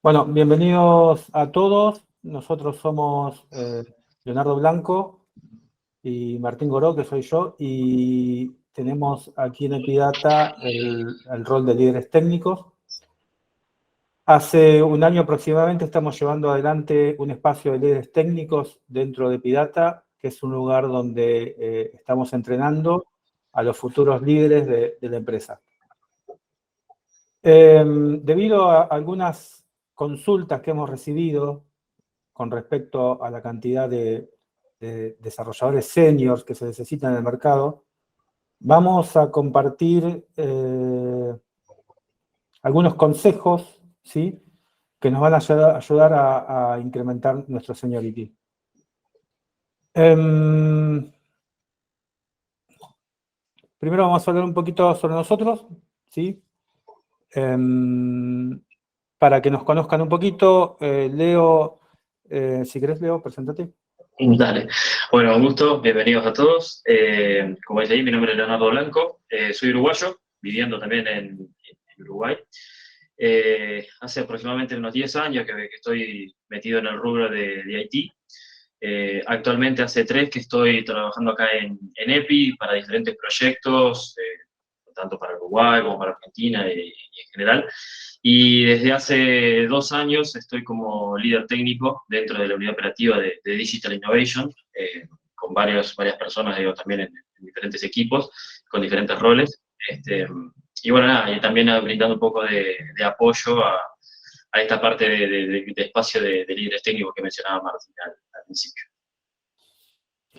Bueno, bienvenidos a todos. Nosotros somos Leonardo Blanco y Martín Goró, que soy yo, y tenemos aquí en Epidata el rol de líderes técnicos. Hace un año aproximadamente estamos llevando adelante un espacio de líderes técnicos dentro de Epidata, que es un lugar donde estamos entrenando a los futuros líderes de la empresa. Debido a algunas consultas que hemos recibido con respecto a la cantidad de desarrolladores seniors que se necesitan en el mercado, vamos a compartir algunos consejos, ¿sí?, que nos van a ayudar a incrementar nuestro seniority. Primero vamos a hablar un poquito sobre nosotros, ¿sí? Para que nos conozcan un poquito, Leo, si querés, Leo, preséntate. Dale. Bueno, un gusto, bienvenidos a todos. Como dice ahí, mi nombre es Leonardo Blanco, soy uruguayo, viviendo también en Uruguay. Hace aproximadamente unos 10 años que estoy metido en el rubro de IT. Actualmente hace 3 que estoy trabajando acá en EPI para diferentes proyectos, tanto para Uruguay como para Argentina y en general. Y desde hace 2 años estoy como líder técnico dentro de la unidad operativa de Digital Innovation, con varias personas, digo, también en diferentes equipos, con diferentes roles. Y bueno, nada, y también brindando un poco de apoyo a esta parte de espacio de líderes técnicos que mencionaba Martín al principio.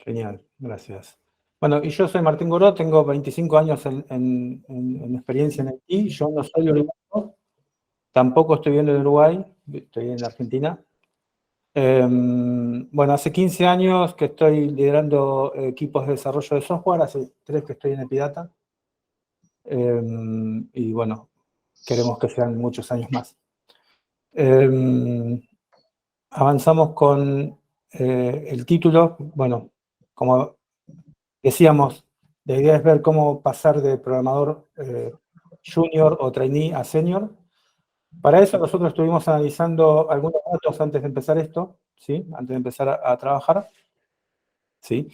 Genial, gracias. Bueno, y yo soy Martín Goró, tengo 25 años en experiencia en IT. Yo no soy uruguayo, tampoco estoy viviendo en Uruguay, estoy en Argentina. Bueno, hace 15 años que estoy liderando equipos de desarrollo de software, hace 3 que estoy en Epidata. Y bueno, queremos que sean muchos años más. Avanzamos con el título. Bueno, como decíamos, la idea es ver cómo pasar de programador junior o trainee a senior. Para eso nosotros estuvimos analizando algunos datos antes de empezar esto, ¿sí?, antes de empezar a trabajar. ¿Sí?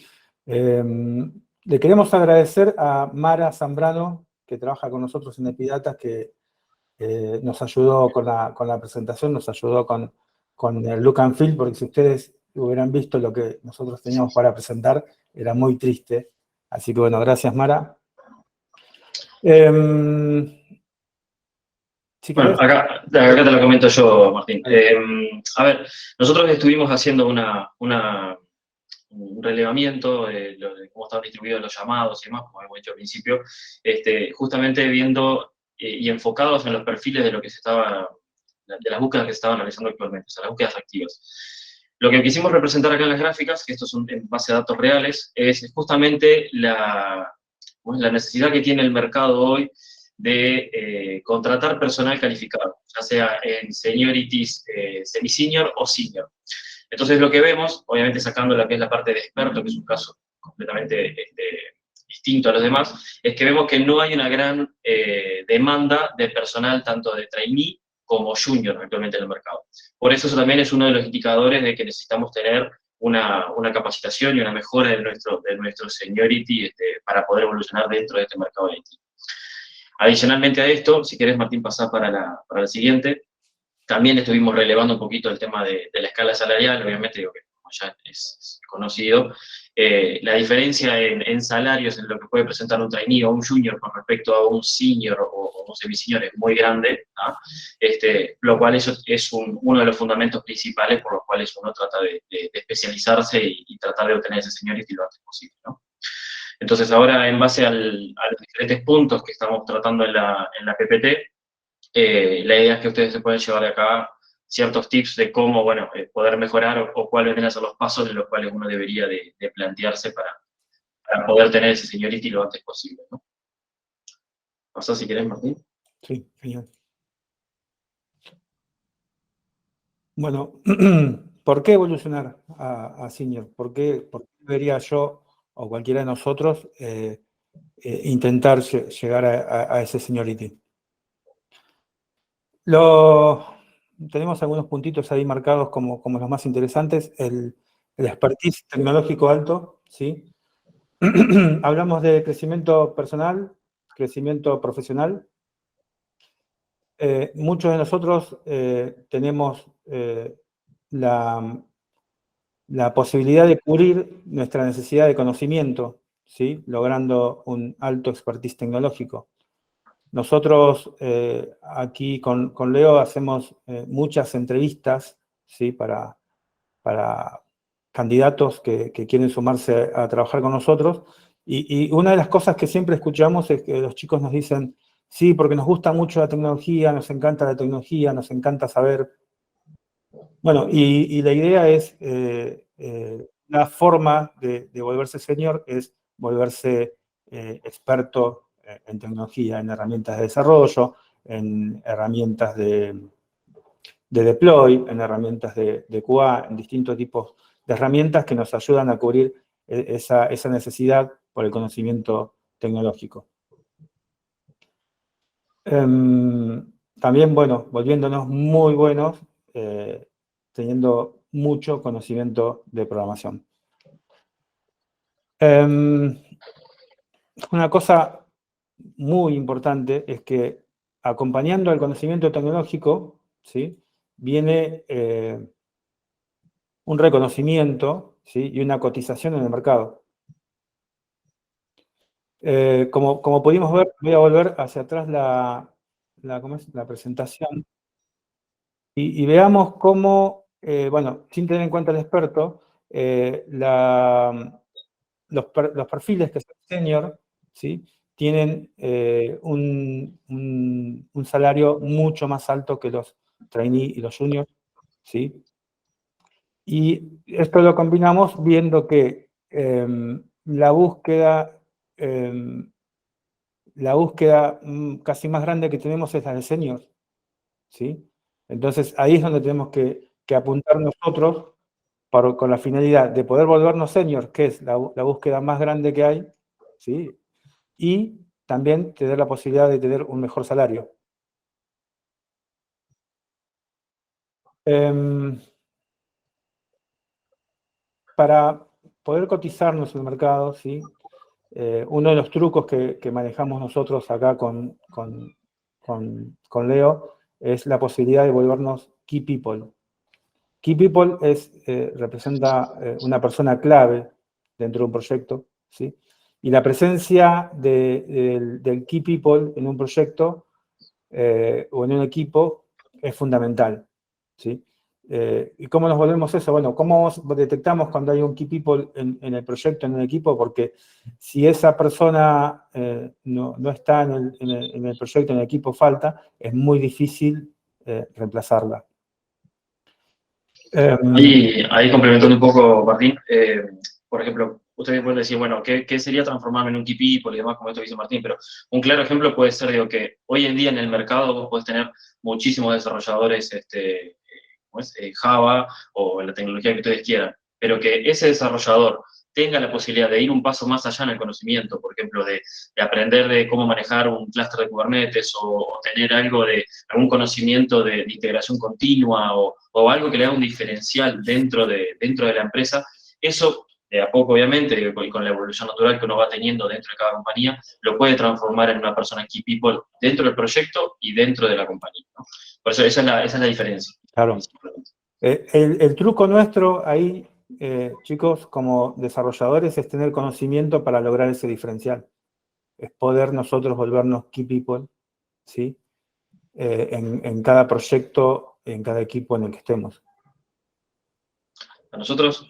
Le queremos agradecer a Mara Zambrano, que trabaja con nosotros en Epidata, que nos ayudó con la presentación, nos ayudó con el look and feel, porque si ustedes hubieran visto lo que nosotros teníamos para presentar, era muy triste. Así que bueno, gracias, Mara. Si Bueno, querés. acá te lo comento yo, Martín. A ver, nosotros estuvimos haciendo un relevamiento de cómo estaban distribuidos los llamados y demás, como hemos dicho al principio, justamente viendo y enfocados en los perfiles de lo que de las búsquedas que se estaban realizando actualmente, o sea, las búsquedas activas. Lo que quisimos representar acá en las gráficas, que estos son en base a datos reales, es justamente la necesidad que tiene el mercado hoy de contratar personal calificado, ya sea en seniorities semi-senior o senior. Entonces lo que vemos, obviamente sacando lo que es la parte de experto, que es un caso completamente distinto a los demás, es que vemos que no hay una gran demanda de personal tanto de trainee como junior actualmente en el mercado. Por eso también es uno de los indicadores de que necesitamos tener una capacitación y una mejora de nuestro seniority para poder evolucionar dentro de este mercado de IT. Adicionalmente a esto, si querés, Martín, pasar para la siguiente, también estuvimos relevando un poquito el tema de la escala salarial, obviamente, digo que como ya es conocido, la diferencia en salarios en lo que puede presentar un trainee o un junior con respecto a un senior o un semi-senior es muy grande, ¿no? Lo cual eso es uno de los fundamentos principales por los cuales uno trata de especializarse y tratar de obtener ese seniority lo antes posible, ¿no? Entonces ahora, en base a los diferentes puntos que estamos tratando en la PPT, la idea es que ustedes se pueden llevar de acá ciertos tips de cómo, bueno, poder mejorar o cuáles deben ser los pasos en los cuales uno debería de plantearse para poder tener ese seniority lo antes posible, ¿no? ¿Pasás si querés, Martín? Sí, genial. Bueno, ¿por qué evolucionar a senior? ¿Por qué debería yo o cualquiera de nosotros intentar llegar a ese seniority? Lo tenemos algunos puntitos ahí marcados como los más interesantes. El expertise tecnológico alto, ¿sí? Hablamos de crecimiento personal, crecimiento profesional. Muchos de nosotros tenemos la posibilidad de cubrir nuestra necesidad de conocimiento, ¿sí? Logrando un alto expertise tecnológico. Nosotros aquí con Leo hacemos muchas entrevistas, ¿sí? para candidatos que quieren sumarse a trabajar con nosotros. Y una de las cosas que siempre escuchamos es que los chicos nos dicen, sí, porque nos gusta mucho la tecnología, nos encanta la tecnología, nos encanta saber. Bueno, y la idea es, la forma de volverse senior es volverse experto en tecnología, en herramientas de desarrollo, en herramientas de deploy, en herramientas de QA, en distintos tipos de herramientas que nos ayudan a cubrir esa necesidad por el conocimiento tecnológico. También, bueno, volviéndonos muy buenos, teniendo mucho conocimiento de programación. Una cosa muy importante es que acompañando al conocimiento tecnológico, ¿sí? Viene un reconocimiento, ¿sí? Y una cotización en el mercado. Como pudimos ver, voy a volver hacia atrás la presentación y veamos cómo, bueno, sin tener en cuenta el experto, los perfiles que son senior, ¿sí? Tienen un salario mucho más alto que los trainee y los juniors, ¿sí? Y esto lo combinamos viendo que la búsqueda casi más grande que tenemos es la de seniors, ¿sí? Entonces ahí es donde tenemos que apuntar nosotros con la finalidad de poder volvernos seniors, que es la búsqueda más grande que hay, ¿sí? Y también tener la posibilidad de tener un mejor salario. Para poder cotizarnos en el mercado, ¿sí? Uno de los trucos que manejamos nosotros acá con Leo es la posibilidad de volvernos key people. Key people representa una persona clave dentro de un proyecto, ¿sí? Y la presencia del key people en un proyecto o en un equipo es fundamental, ¿sí? ¿Y cómo nos volvemos eso? Bueno, ¿cómo detectamos cuando hay un key people en el proyecto, en el equipo? Porque si esa persona no está en el proyecto, en el equipo, falta, es muy difícil reemplazarla. Ahí complementando un poco, Martín, por ejemplo, ustedes pueden decir, bueno, ¿qué sería transformarme en un key people y demás, como esto que dice Martín? Pero un claro ejemplo puede ser, digo, que hoy en día en el mercado vos podés tener muchísimos desarrolladores Java o en la tecnología que ustedes quieran, pero que ese desarrollador tenga la posibilidad de ir un paso más allá en el conocimiento, por ejemplo, de aprender de cómo manejar un clúster de Kubernetes o tener algún conocimiento de integración continua o algo que le haga un diferencial dentro de la empresa, eso de a poco, obviamente, y con la evolución natural que uno va teniendo dentro de cada compañía, lo puede transformar en una persona key people dentro del proyecto y dentro de la compañía, ¿no? Por eso esa es la diferencia. Claro. El truco nuestro ahí, chicos, como desarrolladores, es tener conocimiento para lograr ese diferencial. Es poder nosotros volvernos key people, ¿sí? En cada proyecto, en cada equipo en el que estemos. A nosotros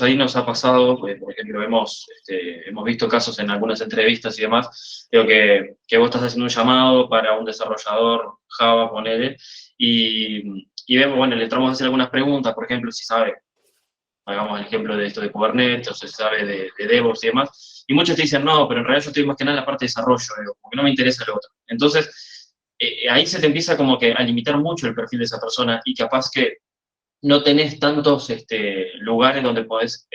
ahí nos ha pasado, por ejemplo, hemos visto casos en algunas entrevistas y demás, digo que vos estás haciendo un llamado para un desarrollador Java, ponele, y vemos, bueno, le entramos a hacer algunas preguntas, por ejemplo, si sabe, hagamos el ejemplo de esto de Kubernetes, o si sabe de DevOps y demás, y muchos te dicen, no, pero en realidad yo estoy más que nada en la parte de desarrollo, porque no me interesa lo otro. Entonces, ahí se te empieza como que a limitar mucho el perfil de esa persona y capaz que no tenés tantos lugares donde podés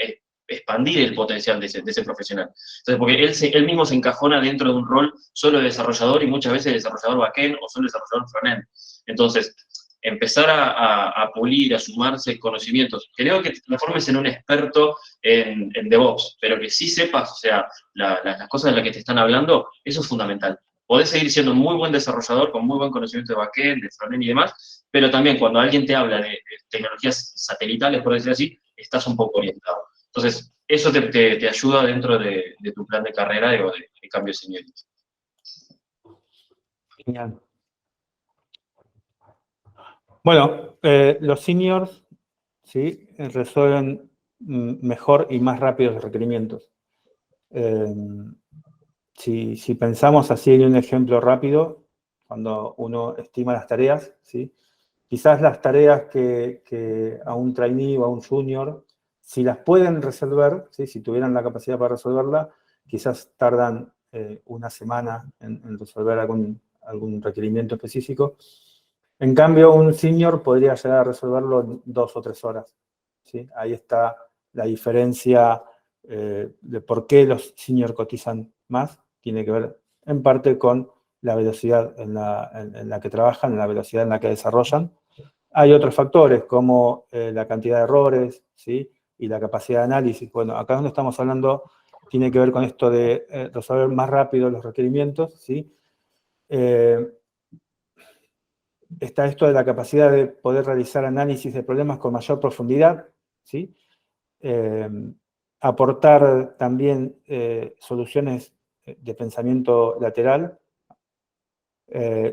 expandir el potencial de ese profesional. Entonces, porque él mismo se encajona dentro de un rol solo de desarrollador y muchas veces desarrollador backend o solo desarrollador frontend. Entonces, empezar a pulir, a sumarse conocimientos. Creo que te transformes en un experto en DevOps, pero que sí sepas, o sea, las cosas de las que te están hablando, eso es fundamental. Podés seguir siendo un muy buen desarrollador, con muy buen conocimiento de backend, de frontend y demás, pero también cuando alguien te habla de tecnologías satelitales, por decir así, estás un poco orientado. Entonces, eso te ayuda dentro de tu plan de carrera o de cambio de seniority. Genial. Bueno, los seniors, ¿sí?, resuelven mejor y más rápido los requerimientos. Si pensamos así en un ejemplo rápido, cuando uno estima las tareas, ¿sí?, quizás las tareas que a un trainee o a un junior, si las pueden resolver, ¿sí?, si tuvieran la capacidad para resolverla, quizás tardan una semana en resolver algún requerimiento específico. En cambio, un senior podría llegar a resolverlo en 2 o 3 horas, ¿sí? Ahí está la diferencia de por qué los senior cotizan más. Tiene que ver en parte con la velocidad en la que trabajan, la velocidad en la que desarrollan. Hay otros factores como la cantidad de errores, ¿sí?, y la capacidad de análisis. Bueno, acá donde estamos hablando tiene que ver con esto de resolver más rápido los requerimientos, ¿sí? Está esto de la capacidad de poder realizar análisis de problemas con mayor profundidad, ¿sí? Aportar también soluciones de pensamiento lateral,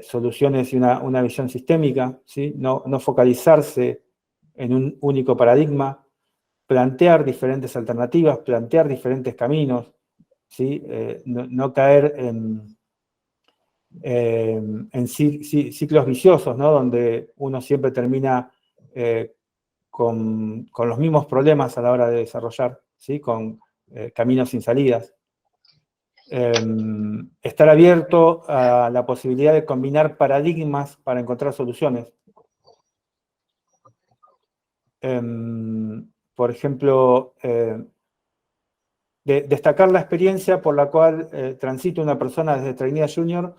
soluciones y una visión sistémica, ¿sí? No focalizarse en un único paradigma, plantear diferentes alternativas, plantear diferentes caminos, ¿sí? No caer en ciclos viciosos, ¿no?, donde uno siempre termina con los mismos problemas a la hora de desarrollar, ¿sí?, con caminos sin salidas. Estar abierto a la posibilidad de combinar paradigmas para encontrar soluciones. Por ejemplo, destacar la experiencia por la cual transita una persona desde trainee a junior,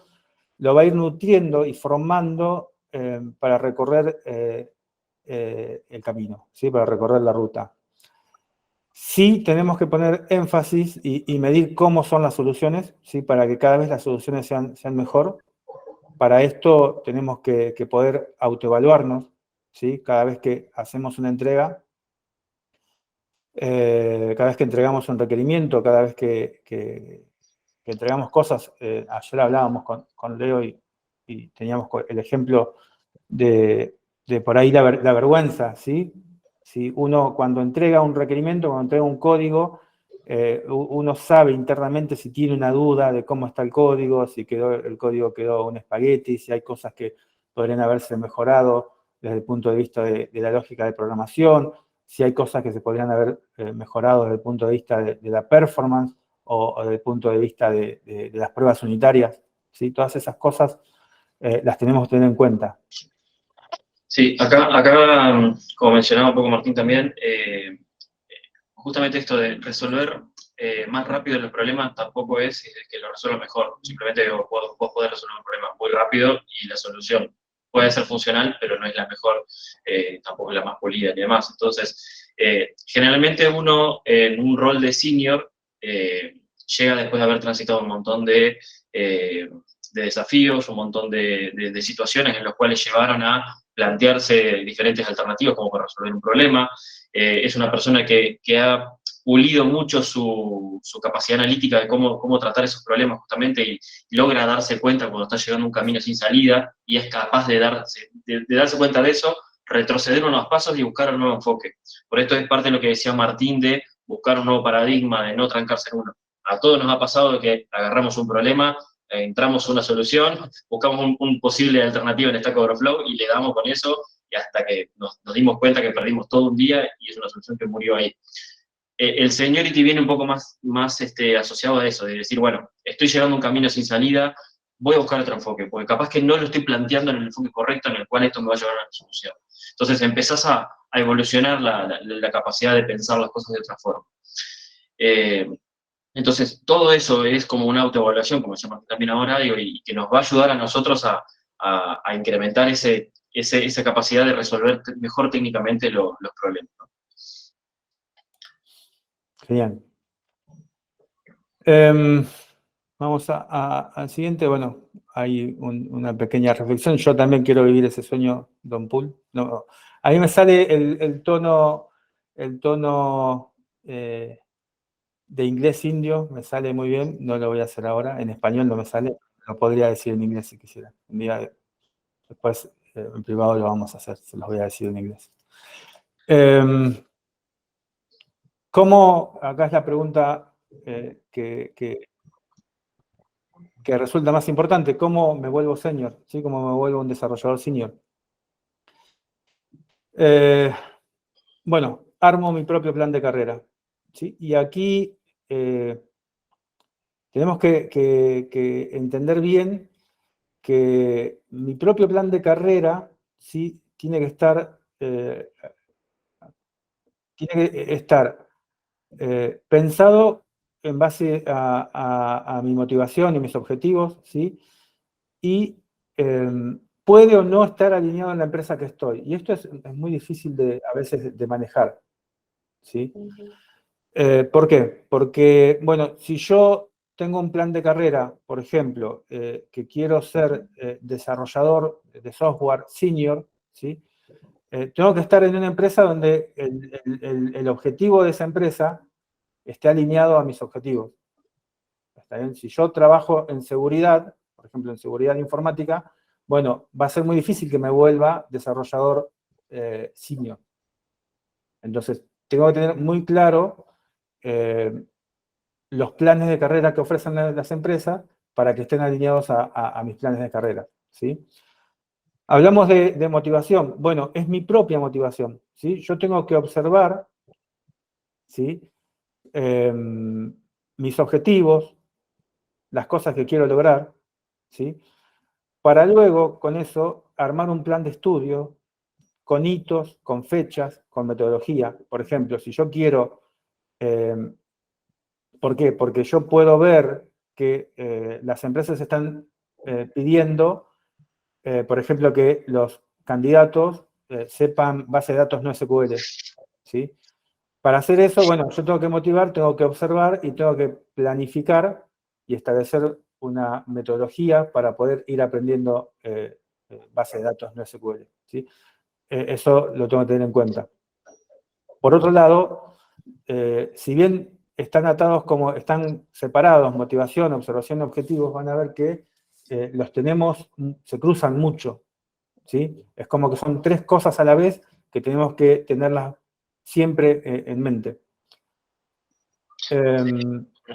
lo va a ir nutriendo y formando para recorrer el camino, ¿sí?, para recorrer la ruta. Sí tenemos que poner énfasis y medir cómo son las soluciones, ¿sí?, para que cada vez las soluciones sean mejor. Para esto tenemos que poder autoevaluarnos, ¿sí?, cada vez que hacemos una entrega, cada vez que entregamos un requerimiento, cada vez que entregamos cosas. Ayer hablábamos con Leo y teníamos el ejemplo de por ahí la vergüenza, ¿sí? Si uno cuando entrega un requerimiento, cuando entrega un código, uno sabe internamente si tiene una duda de cómo está el código, si el código quedó un espagueti, si hay cosas que podrían haberse mejorado desde el punto de vista de la lógica de programación, si hay cosas que se podrían haber mejorado desde el punto de vista de la performance o desde el punto de vista de las pruebas unitarias, ¿sí? Todas esas cosas las tenemos que tener en cuenta. Sí, acá como mencionaba un poco Martín también, justamente esto de resolver más rápido los problemas tampoco es que lo resuelva mejor. Simplemente vos podés resolver un problema muy rápido y la solución puede ser funcional, pero no es la mejor, tampoco es la más pulida ni demás. Entonces, generalmente uno en un rol de senior llega después de haber transitado un montón de desafíos, un montón de situaciones en las cuales llevaron a plantearse diferentes alternativas como para resolver un problema. Es una persona que ha pulido mucho su capacidad analítica de cómo tratar esos problemas justamente y logra darse cuenta cuando está llegando a un camino sin salida y es capaz de darse cuenta de eso, retroceder unos pasos y buscar un nuevo enfoque. Por esto es parte de lo que decía Martín de buscar un nuevo paradigma, de no trancarse en uno. A todos nos ha pasado de que agarramos un problema, entramos a una solución, buscamos un posible alternativa en Stack Overflow y le damos con eso y hasta que nos dimos cuenta que perdimos todo un día y es una solución que murió ahí. El seniority viene un poco más asociado a eso, de decir, bueno, estoy llegando a un camino sin salida, voy a buscar otro enfoque, porque capaz que no lo estoy planteando en el enfoque correcto en el cual esto me va a llevar a una solución. Entonces empezás a evolucionar la capacidad de pensar las cosas de otra forma. Entonces, todo eso es como una autoevaluación, como se llama también ahora, digo, y que nos va a ayudar a nosotros a incrementar esa capacidad de resolver mejor técnicamente los problemas, ¿no? Genial. Vamos al siguiente. Bueno, hay una pequeña reflexión. Yo también quiero vivir ese sueño, Don Pool. No, a mí me sale el tono de inglés indio, me sale muy bien. No lo voy a hacer ahora. En español no me sale. Lo podría decir en inglés si quisiera. Un día después, en privado lo vamos a hacer. Se los voy a decir en inglés. ¿Cómo, acá es la pregunta que resulta más importante, cómo me vuelvo senior? ¿Sí? ¿Cómo me vuelvo un desarrollador senior? Bueno, armo mi propio plan de carrera, ¿sí? Y aquí tenemos que entender bien que mi propio plan de carrera, ¿sí? Tiene que estar pensado en base a mi motivación y mis objetivos, ¿sí? Y puede o no estar alineado en la empresa que estoy. Y esto es muy difícil a veces de manejar, ¿sí? ¿Por qué? Porque, bueno, si yo tengo un plan de carrera, por ejemplo, que quiero ser desarrollador de software senior, ¿sí? Tengo que estar en una empresa donde el objetivo de esa empresa esté alineado a mis objetivos. ¿Está bien? Si yo trabajo en seguridad, por ejemplo, en seguridad informática, bueno, va a ser muy difícil que me vuelva desarrollador senior. Entonces, tengo que tener muy claro los planes de carrera que ofrecen las empresas para que estén alineados a mis planes de carrera, ¿sí? Hablamos de motivación. Bueno, es mi propia motivación, ¿sí? Yo tengo que observar, ¿sí? Mis objetivos, las cosas que quiero lograr, ¿sí? Para luego, con eso, armar un plan de estudio con hitos, con fechas, con metodología. Por ejemplo, si yo quiero... ¿por qué? Porque yo puedo ver que las empresas están pidiendo, por ejemplo, que los candidatos sepan base de datos no SQL, ¿sí? Para hacer eso, bueno, yo tengo que motivar, tengo que observar y tengo que planificar y establecer una metodología para poder ir aprendiendo base de datos no SQL, ¿sí? Eso lo tengo que tener en cuenta. Por otro lado, si bien están separados, motivación, observación, objetivos, van a ver que los tenemos, se cruzan mucho, ¿sí? Es como que son tres cosas a la vez que tenemos que tenerlas siempre en mente.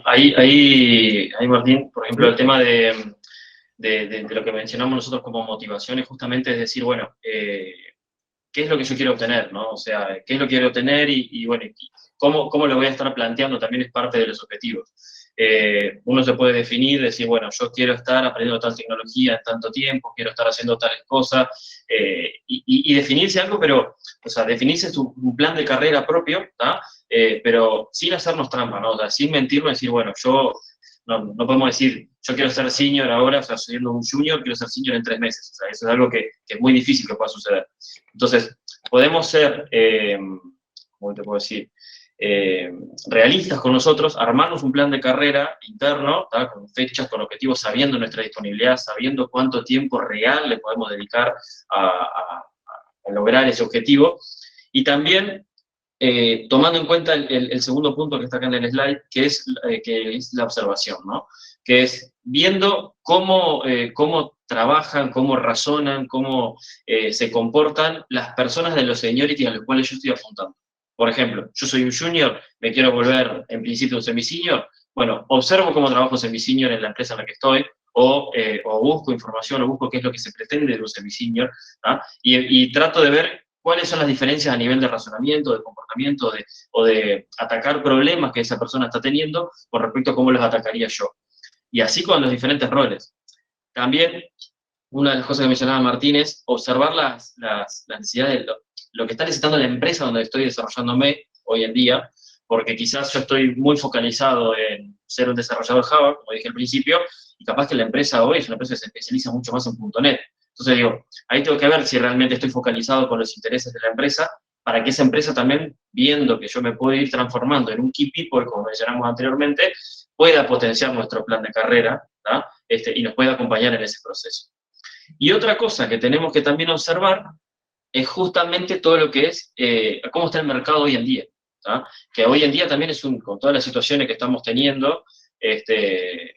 Ahí, Martín, por ejemplo, ¿sí? el tema de lo que mencionamos nosotros como motivación es justamente es decir, bueno, qué es lo que yo quiero obtener, ¿no? O sea, qué es lo que quiero obtener y bueno, cómo lo voy a estar planteando también es parte de los objetivos. Uno se puede definir, decir, bueno, yo quiero estar aprendiendo tal tecnología en tanto tiempo, quiero estar haciendo tales cosas, y definirse algo, pero, o sea, definirse un plan de carrera propio, ¿tá? Pero sin hacernos trampa, ¿no? O sea, sin mentirnos, decir, bueno, no podemos decir, yo quiero ser senior ahora, o sea, siendo un junior, quiero ser senior en 3 meses. O sea, eso es algo que es muy difícil que pueda suceder. Entonces, podemos ser, ¿cómo te puedo decir? Realistas con nosotros, armarnos un plan de carrera interno, ¿tá? Con fechas, con objetivos, sabiendo nuestra disponibilidad, sabiendo cuánto tiempo real le podemos dedicar a lograr ese objetivo. Y también tomando en cuenta el segundo punto que está acá en el slide, que es la observación, ¿no? Que es viendo cómo trabajan, cómo razonan, cómo se comportan las personas de los seniority a los cuales yo estoy apuntando. Por ejemplo, yo soy un junior, me quiero volver en principio un semi-senior. Bueno, observo cómo trabajo semi-senior en la empresa en la que estoy, o busco información, o busco qué es lo que se pretende de un semi-senior, ¿ah? Y trato de ver cuáles son las diferencias a nivel de razonamiento, de comportamiento, o de atacar problemas que esa persona está teniendo con respecto a cómo los atacaría yo. Y así con los diferentes roles. También, una de las cosas que mencionaba Martín es observar las necesidades, lo que está necesitando la empresa donde estoy desarrollándome hoy en día, porque quizás yo estoy muy focalizado en ser un desarrollador Java, como dije al principio, y capaz que la empresa hoy es una empresa que se especializa mucho más en .NET. Entonces digo, ahí tengo que ver si realmente estoy focalizado con los intereses de la empresa, para que esa empresa también, viendo que yo me puedo ir transformando en un key people, como mencionamos anteriormente, pueda potenciar nuestro plan de carrera, ¿tá? Y nos pueda acompañar en ese proceso. Y otra cosa que tenemos que también observar es justamente todo lo que es cómo está el mercado hoy en día, ¿tá? Que hoy en día también con todas las situaciones que estamos teniendo,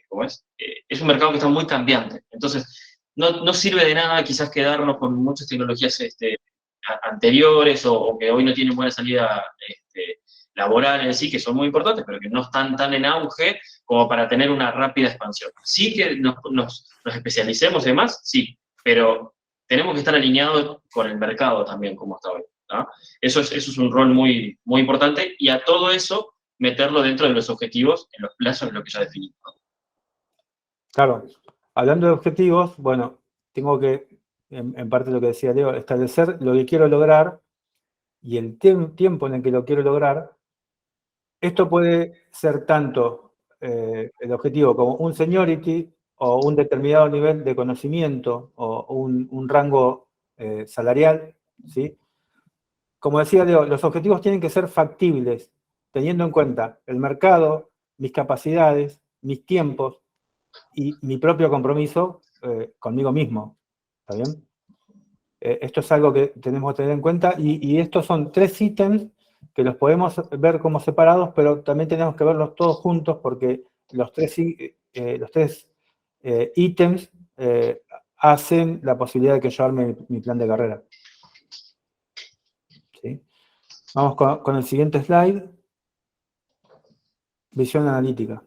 ¿cómo es? Es un mercado que está muy cambiante. Entonces, no sirve de nada quizás quedarnos con muchas tecnologías anteriores o que hoy no tienen buena salida laboral en sí, que son muy importantes, pero que no están tan en auge como para tener una rápida expansión. Sí que nos especialicemos y demás, sí, pero tenemos que estar alineados con el mercado también, como está hoy, ¿tá? Eso es un rol muy, muy importante, y a todo eso meterlo dentro de los objetivos, en los plazos, en lo que ya definimos. Claro, hablando de objetivos, bueno, tengo que, en parte lo que decía Leo, establecer lo que quiero lograr y el tiempo en el que lo quiero lograr. Esto puede ser tanto el objetivo como un seniority o un determinado nivel de conocimiento o un rango salarial, ¿sí? Como decía Leo, los objetivos tienen que ser factibles, teniendo en cuenta el mercado, mis capacidades, mis tiempos y mi propio compromiso conmigo mismo. ¿Está bien? Esto es algo que tenemos que tener en cuenta y estos son 3 ítems que los podemos ver como separados, pero también tenemos que verlos todos juntos porque los tres ítems hacen la posibilidad de que yo arme mi plan de carrera. ¿Sí? Vamos con el siguiente slide. Visión analítica.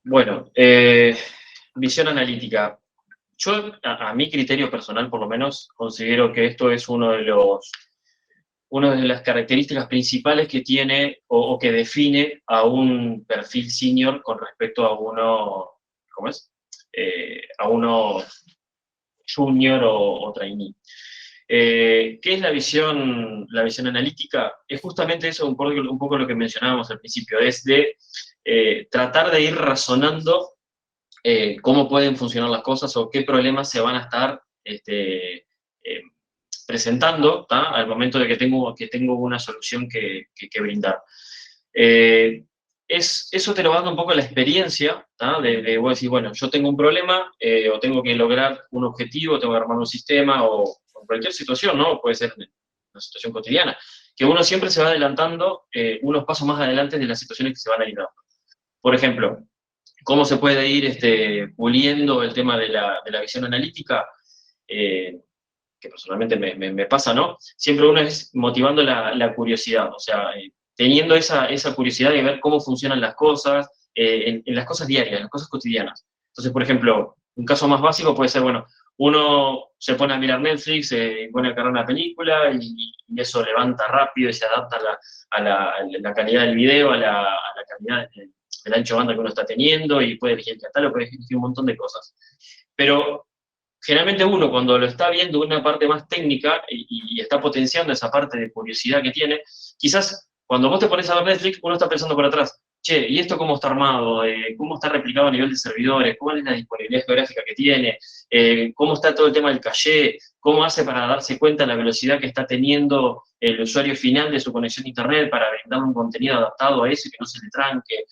Bueno, visión analítica. Yo, a mi criterio personal, por lo menos, considero que esto es una de las características principales que tiene o que define a un perfil senior con respecto a uno, ¿cómo es? A uno junior o trainee. ¿Qué es la visión analítica? Es justamente eso, un poco lo que mencionábamos al principio, es de tratar de ir razonando cómo pueden funcionar las cosas o qué problemas se van a estar presentando, ¿tá? Al momento de que tengo una solución que brindar. Eso te lo va dando un poco la experiencia, ¿tá? De vos decir, bueno, yo tengo un problema o tengo que lograr un objetivo, tengo que armar un sistema o cualquier situación, ¿no? Puede ser una situación cotidiana, que uno siempre se va adelantando unos pasos más adelante de las situaciones que se van a ir dando. Por ejemplo, ¿cómo se puede ir puliendo el tema de la visión analítica? Que personalmente me pasa, ¿no? Siempre uno es motivando la curiosidad, o sea, teniendo esa curiosidad de ver cómo funcionan las cosas, en las cosas diarias, en las cosas cotidianas. Entonces, por ejemplo, un caso más básico puede ser, bueno, uno se pone a mirar Netflix, pone a cargar una película y eso levanta rápido y se adapta a la calidad del video, a la calidad del ancho de banda que uno está teniendo, y puede elegir el catálogo, puede elegir un montón de cosas. Pero generalmente uno, cuando lo está viendo una parte más técnica y está potenciando esa parte de curiosidad que tiene, quizás cuando vos te pones a ver Netflix, uno está pensando por atrás, che, ¿y esto cómo está armado? ¿Cómo está replicado a nivel de servidores? ¿Cuál es la disponibilidad geográfica que tiene? ¿Cómo está todo el tema del caché? ¿Cómo hace para darse cuenta de la velocidad que está teniendo el usuario final de su conexión a Internet para brindarle un contenido adaptado a eso y que no se le tranque?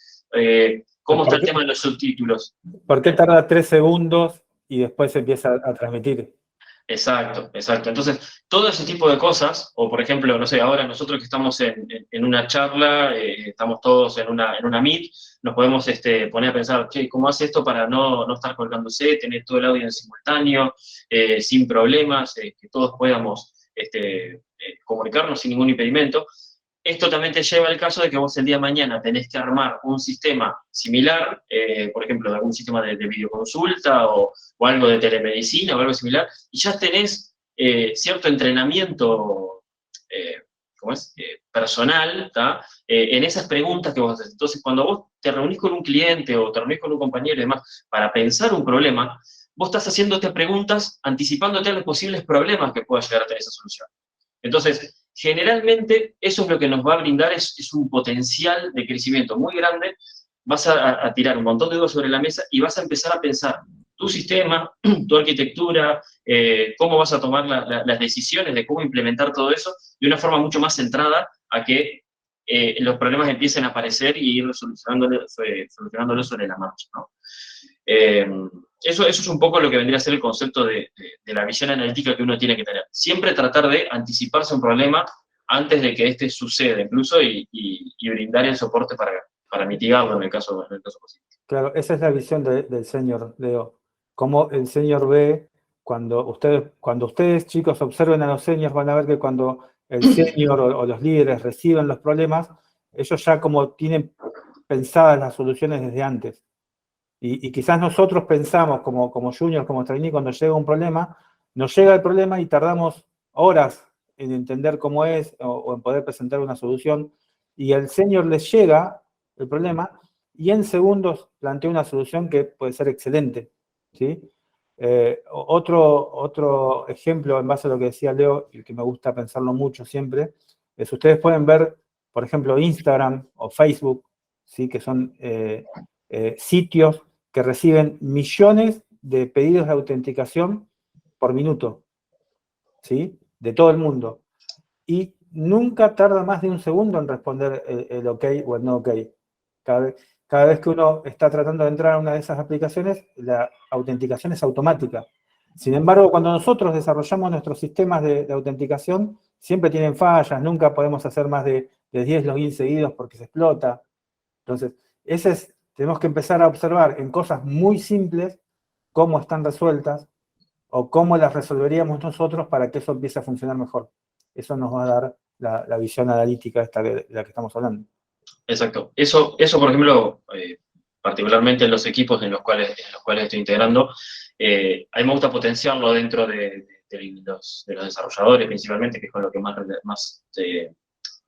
¿Cómo está el tema de los subtítulos? ¿Por qué tarda 3 segundos y después se empieza a transmitir? Exacto, exacto. Entonces, todo ese tipo de cosas, o por ejemplo, no sé, ahora nosotros que estamos en una charla, estamos todos en una meet, nos podemos poner a pensar, che, ¿cómo hace esto para no estar colgándose, tener todo el audio en simultáneo, sin problemas, que todos podamos comunicarnos sin ningún impedimento? Esto también te lleva al caso de que vos el día de mañana tenés que armar un sistema similar, por ejemplo, de algún sistema de videoconsulta o algo de telemedicina o algo similar, y ya tenés cierto entrenamiento personal, en esas preguntas que vos haces. Entonces, cuando vos te reunís con un cliente o te reunís con un compañero y demás para pensar un problema, vos estás haciéndote preguntas anticipándote a los posibles problemas que pueda llegar a tener esa solución. Entonces, generalmente eso es lo que nos va a brindar, es un potencial de crecimiento muy grande. Vas a tirar un montón de dudas sobre la mesa y vas a empezar a pensar tu sistema, tu arquitectura, cómo vas a tomar las decisiones de cómo implementar todo eso de una forma mucho más centrada a que los problemas empiecen a aparecer y ir solucionándolos sobre la marcha, ¿no? Eso es un poco lo que vendría a ser el concepto de la visión analítica que uno tiene que tener. Siempre tratar de anticiparse a un problema antes de que éste suceda, incluso, y brindar el soporte para mitigarlo en el caso positivo. Claro, esa es la visión del señor, Leo. Cómo el señor ve, cuando ustedes, chicos, observen a los seniors, van a ver que cuando el senior o los líderes reciben los problemas, ellos ya como tienen pensadas las soluciones desde antes. Y quizás nosotros pensamos como juniors, como trainee, cuando llega un problema, nos llega el problema y tardamos horas en entender cómo es o en poder presentar una solución, y al senior les llega el problema y en segundos plantea una solución que puede ser excelente, ¿sí? Otro ejemplo, en base a lo que decía Leo, y que me gusta pensarlo mucho siempre, es ustedes pueden ver, por ejemplo, Instagram o Facebook, ¿sí? Que son sitios que reciben millones de pedidos de autenticación por minuto, ¿sí? De todo el mundo. Y nunca tarda más de un segundo en responder el OK o el no OK. Cada vez que uno está tratando de entrar a una de esas aplicaciones, la autenticación es automática. Sin embargo, cuando nosotros desarrollamos nuestros sistemas de autenticación, siempre tienen fallas, nunca podemos hacer más de 10 logins seguidos porque se explota. Entonces, tenemos que empezar a observar en cosas muy simples cómo están resueltas o cómo las resolveríamos nosotros para que eso empiece a funcionar mejor. Eso nos va a dar la visión analítica esta de la que estamos hablando. Exacto. Eso por ejemplo, particularmente en los equipos en los cuales estoy integrando, a mí me gusta potenciarlo dentro de los desarrolladores principalmente, que es con lo que más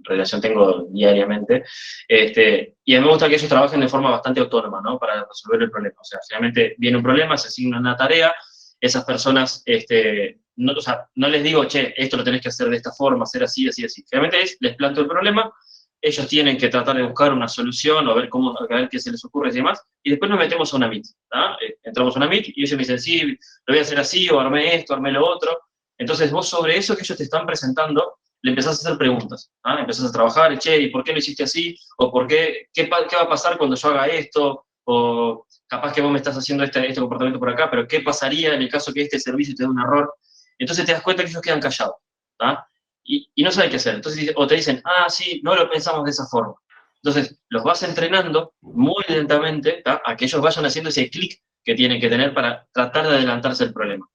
relación tengo diariamente, y a mí me gusta que ellos trabajen de forma bastante autónoma, ¿no? Para resolver el problema. O sea, finalmente viene un problema, se asigna una tarea, esas personas, o sea, no les digo, che, esto lo tenés que hacer de esta forma, hacer así, así, así. Finalmente les planteo el problema, ellos tienen que tratar de buscar una solución o a ver qué se les ocurre y demás, y después nos metemos a una Meet, ¿no? Entramos a una Meet y ellos me dicen, sí, lo voy a hacer así, o armé esto, armé lo otro. Entonces vos sobre eso que ellos te están presentando, le empezás a hacer preguntas, ¿ah? Empezás a trabajar, che, ¿y por qué lo hiciste así? ¿O por qué va a pasar cuando yo haga esto? O capaz que vos me estás haciendo este comportamiento por acá, pero ¿qué pasaría en el caso que este servicio te dé un error? Entonces te das cuenta que ellos quedan callados, ¿ah? Y no saben qué hacer. Entonces, o te dicen, ah, sí, no lo pensamos de esa forma. Entonces, los vas entrenando muy lentamente, ¿tá? A que ellos vayan haciendo ese clic que tienen que tener para tratar de adelantarse al problema.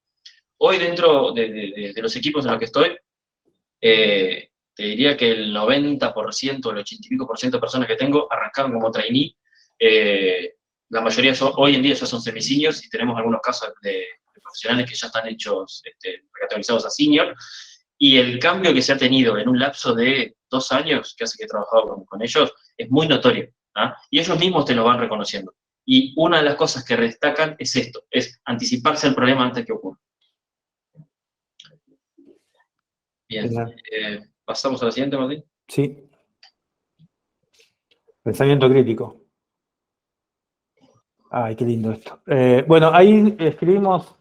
Hoy dentro de los equipos en los que estoy, te diría que el 90%, el 80 y pico por ciento de personas que tengo arrancaron como trainee. La mayoría hoy en día ya son semi-seniors y tenemos algunos casos de profesionales que ya están hechos, categorizados a senior. Y el cambio que se ha tenido en un lapso de 2 años, que hace que he trabajado con ellos, es muy notorio, ¿ah? Y ellos mismos te lo van reconociendo. Y una de las cosas que destacan es esto, es anticiparse al problema antes que ocurra. Bien, ¿pasamos a la siguiente, Martín? Sí. Pensamiento crítico. Ay, qué lindo esto. Bueno, ahí escribimos,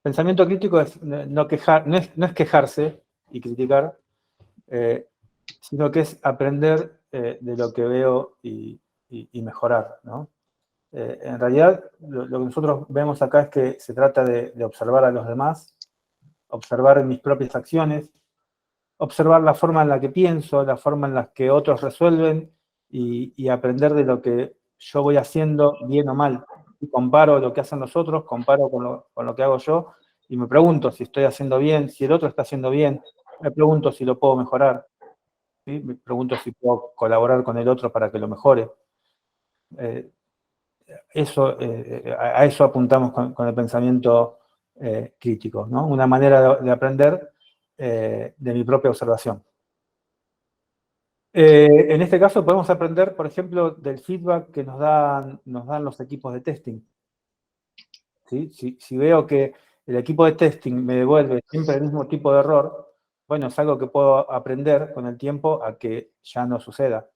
pensamiento crítico es no es quejarse y criticar, sino que es aprender de lo que veo y mejorar, ¿no? En realidad, lo que nosotros vemos acá es que se trata de observar a los demás, observar mis propias acciones, observar la forma en la que pienso, la forma en la que otros resuelven y aprender de lo que yo voy haciendo bien o mal. Y comparo lo que hacen los otros, comparo con lo que hago yo y me pregunto si estoy haciendo bien, si el otro está haciendo bien, me pregunto si lo puedo mejorar, ¿sí? Me pregunto si puedo colaborar con el otro para que lo mejore. A eso apuntamos con el pensamiento crítico, ¿no? Una manera de aprender de mi propia observación. En este caso podemos aprender, por ejemplo, del feedback que nos dan los equipos de testing. ¿Sí? Si veo que el equipo de testing me devuelve siempre el mismo tipo de error, bueno, es algo que puedo aprender con el tiempo a que ya no suceda.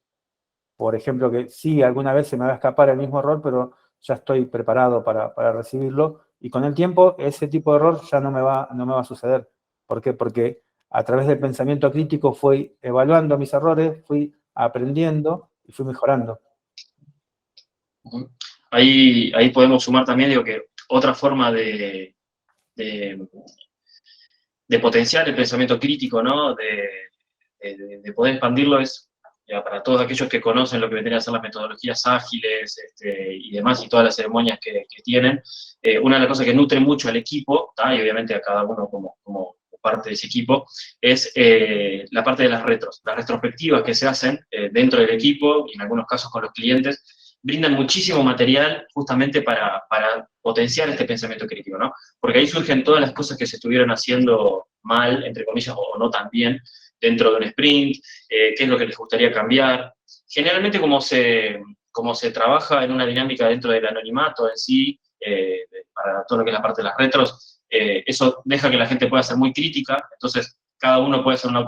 Por ejemplo, que sí, alguna vez se me va a escapar el mismo error, pero ya estoy preparado para recibirlo, y con el tiempo ese tipo de error ya no me va a suceder. ¿Por qué? Porque a través del pensamiento crítico fui evaluando mis errores, fui aprendiendo y fui mejorando. Ahí podemos sumar también, digo, que otra forma de potenciar el pensamiento crítico, ¿no? De poder expandirlo es, ya, para todos aquellos que conocen lo que vendrían a ser las metodologías ágiles y demás, y todas las ceremonias que tienen, una de las cosas que nutre mucho al equipo, ¿tá? Y obviamente a cada uno como parte de ese equipo, es la parte de las retrospectivas que se hacen dentro del equipo, y en algunos casos con los clientes, brindan muchísimo material justamente para potenciar este pensamiento crítico, ¿no? Porque ahí surgen todas las cosas que se estuvieron haciendo mal, entre comillas, o no tan bien, dentro de un sprint, qué es lo que les gustaría cambiar. Generalmente, como se trabaja en una dinámica dentro del anonimato en sí, para todo lo que es la parte de las retros, eso deja que la gente pueda ser muy crítica, entonces cada uno puede hacer una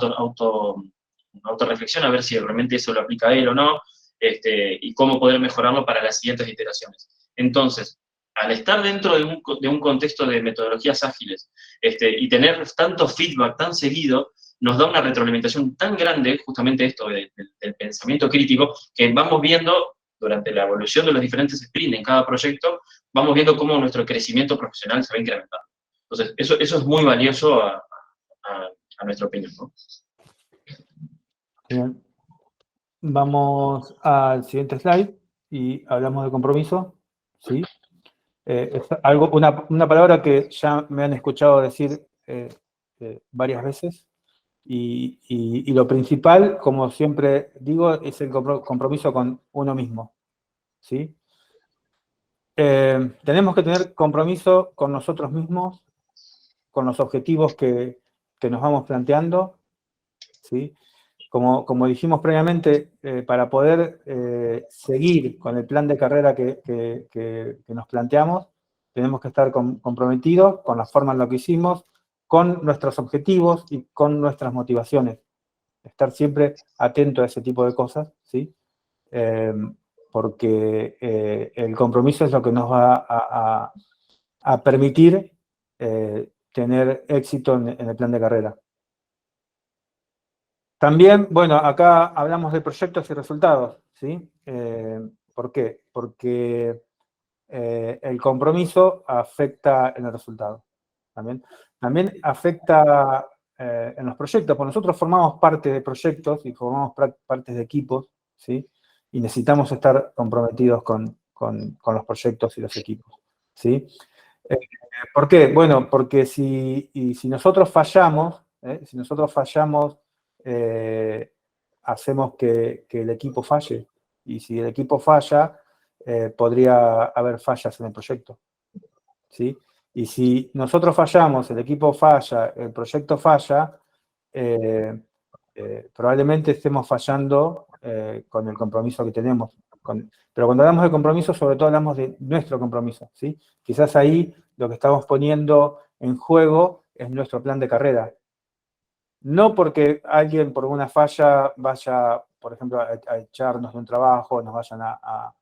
autorreflexión a ver si realmente eso lo aplica a él o no, y cómo poder mejorarlo para las siguientes iteraciones. Entonces, al estar dentro de un contexto de metodologías ágiles y tener tanto feedback tan seguido, nos da una retroalimentación tan grande, justamente esto del pensamiento crítico, que vamos viendo durante la evolución de los diferentes sprints en cada proyecto, vamos viendo cómo nuestro crecimiento profesional se va incrementando. Entonces, eso es muy valioso a nuestra opinión, ¿no? Bien. Vamos al siguiente slide y hablamos de compromiso, ¿sí? Es una palabra que ya me han escuchado decir varias veces, y lo principal, como siempre digo, es el compromiso con uno mismo, ¿sí? Tenemos que tener compromiso con nosotros mismos, con los objetivos que nos vamos planteando, ¿sí? Como dijimos previamente, para poder seguir con el plan de carrera que nos planteamos, tenemos que estar comprometidos con la forma en la que hicimos, con nuestros objetivos y con nuestras motivaciones. Estar siempre atento a ese tipo de cosas, ¿sí? Porque el compromiso es lo que nos va a permitir tener éxito en el plan de carrera. También, bueno, acá hablamos de proyectos y resultados, ¿sí? ¿Por qué? Porque el compromiso afecta en el resultado. También afecta en los proyectos, porque nosotros formamos parte de proyectos y formamos partes de equipos, ¿sí? Y necesitamos estar comprometidos con los proyectos y los equipos, ¿sí? ¿Por qué? Bueno, porque si nosotros fallamos, hacemos que el equipo falle. Y si el equipo falla, podría haber fallas en el proyecto, ¿sí? Y si nosotros fallamos, el equipo falla, el proyecto falla, probablemente estemos fallando con el compromiso que tenemos. Pero cuando hablamos de compromiso, sobre todo hablamos de nuestro compromiso, ¿sí? Quizás ahí lo que estamos poniendo en juego es nuestro plan de carrera. No porque alguien por una falla vaya, por ejemplo, a echarnos de un trabajo, nos vayan a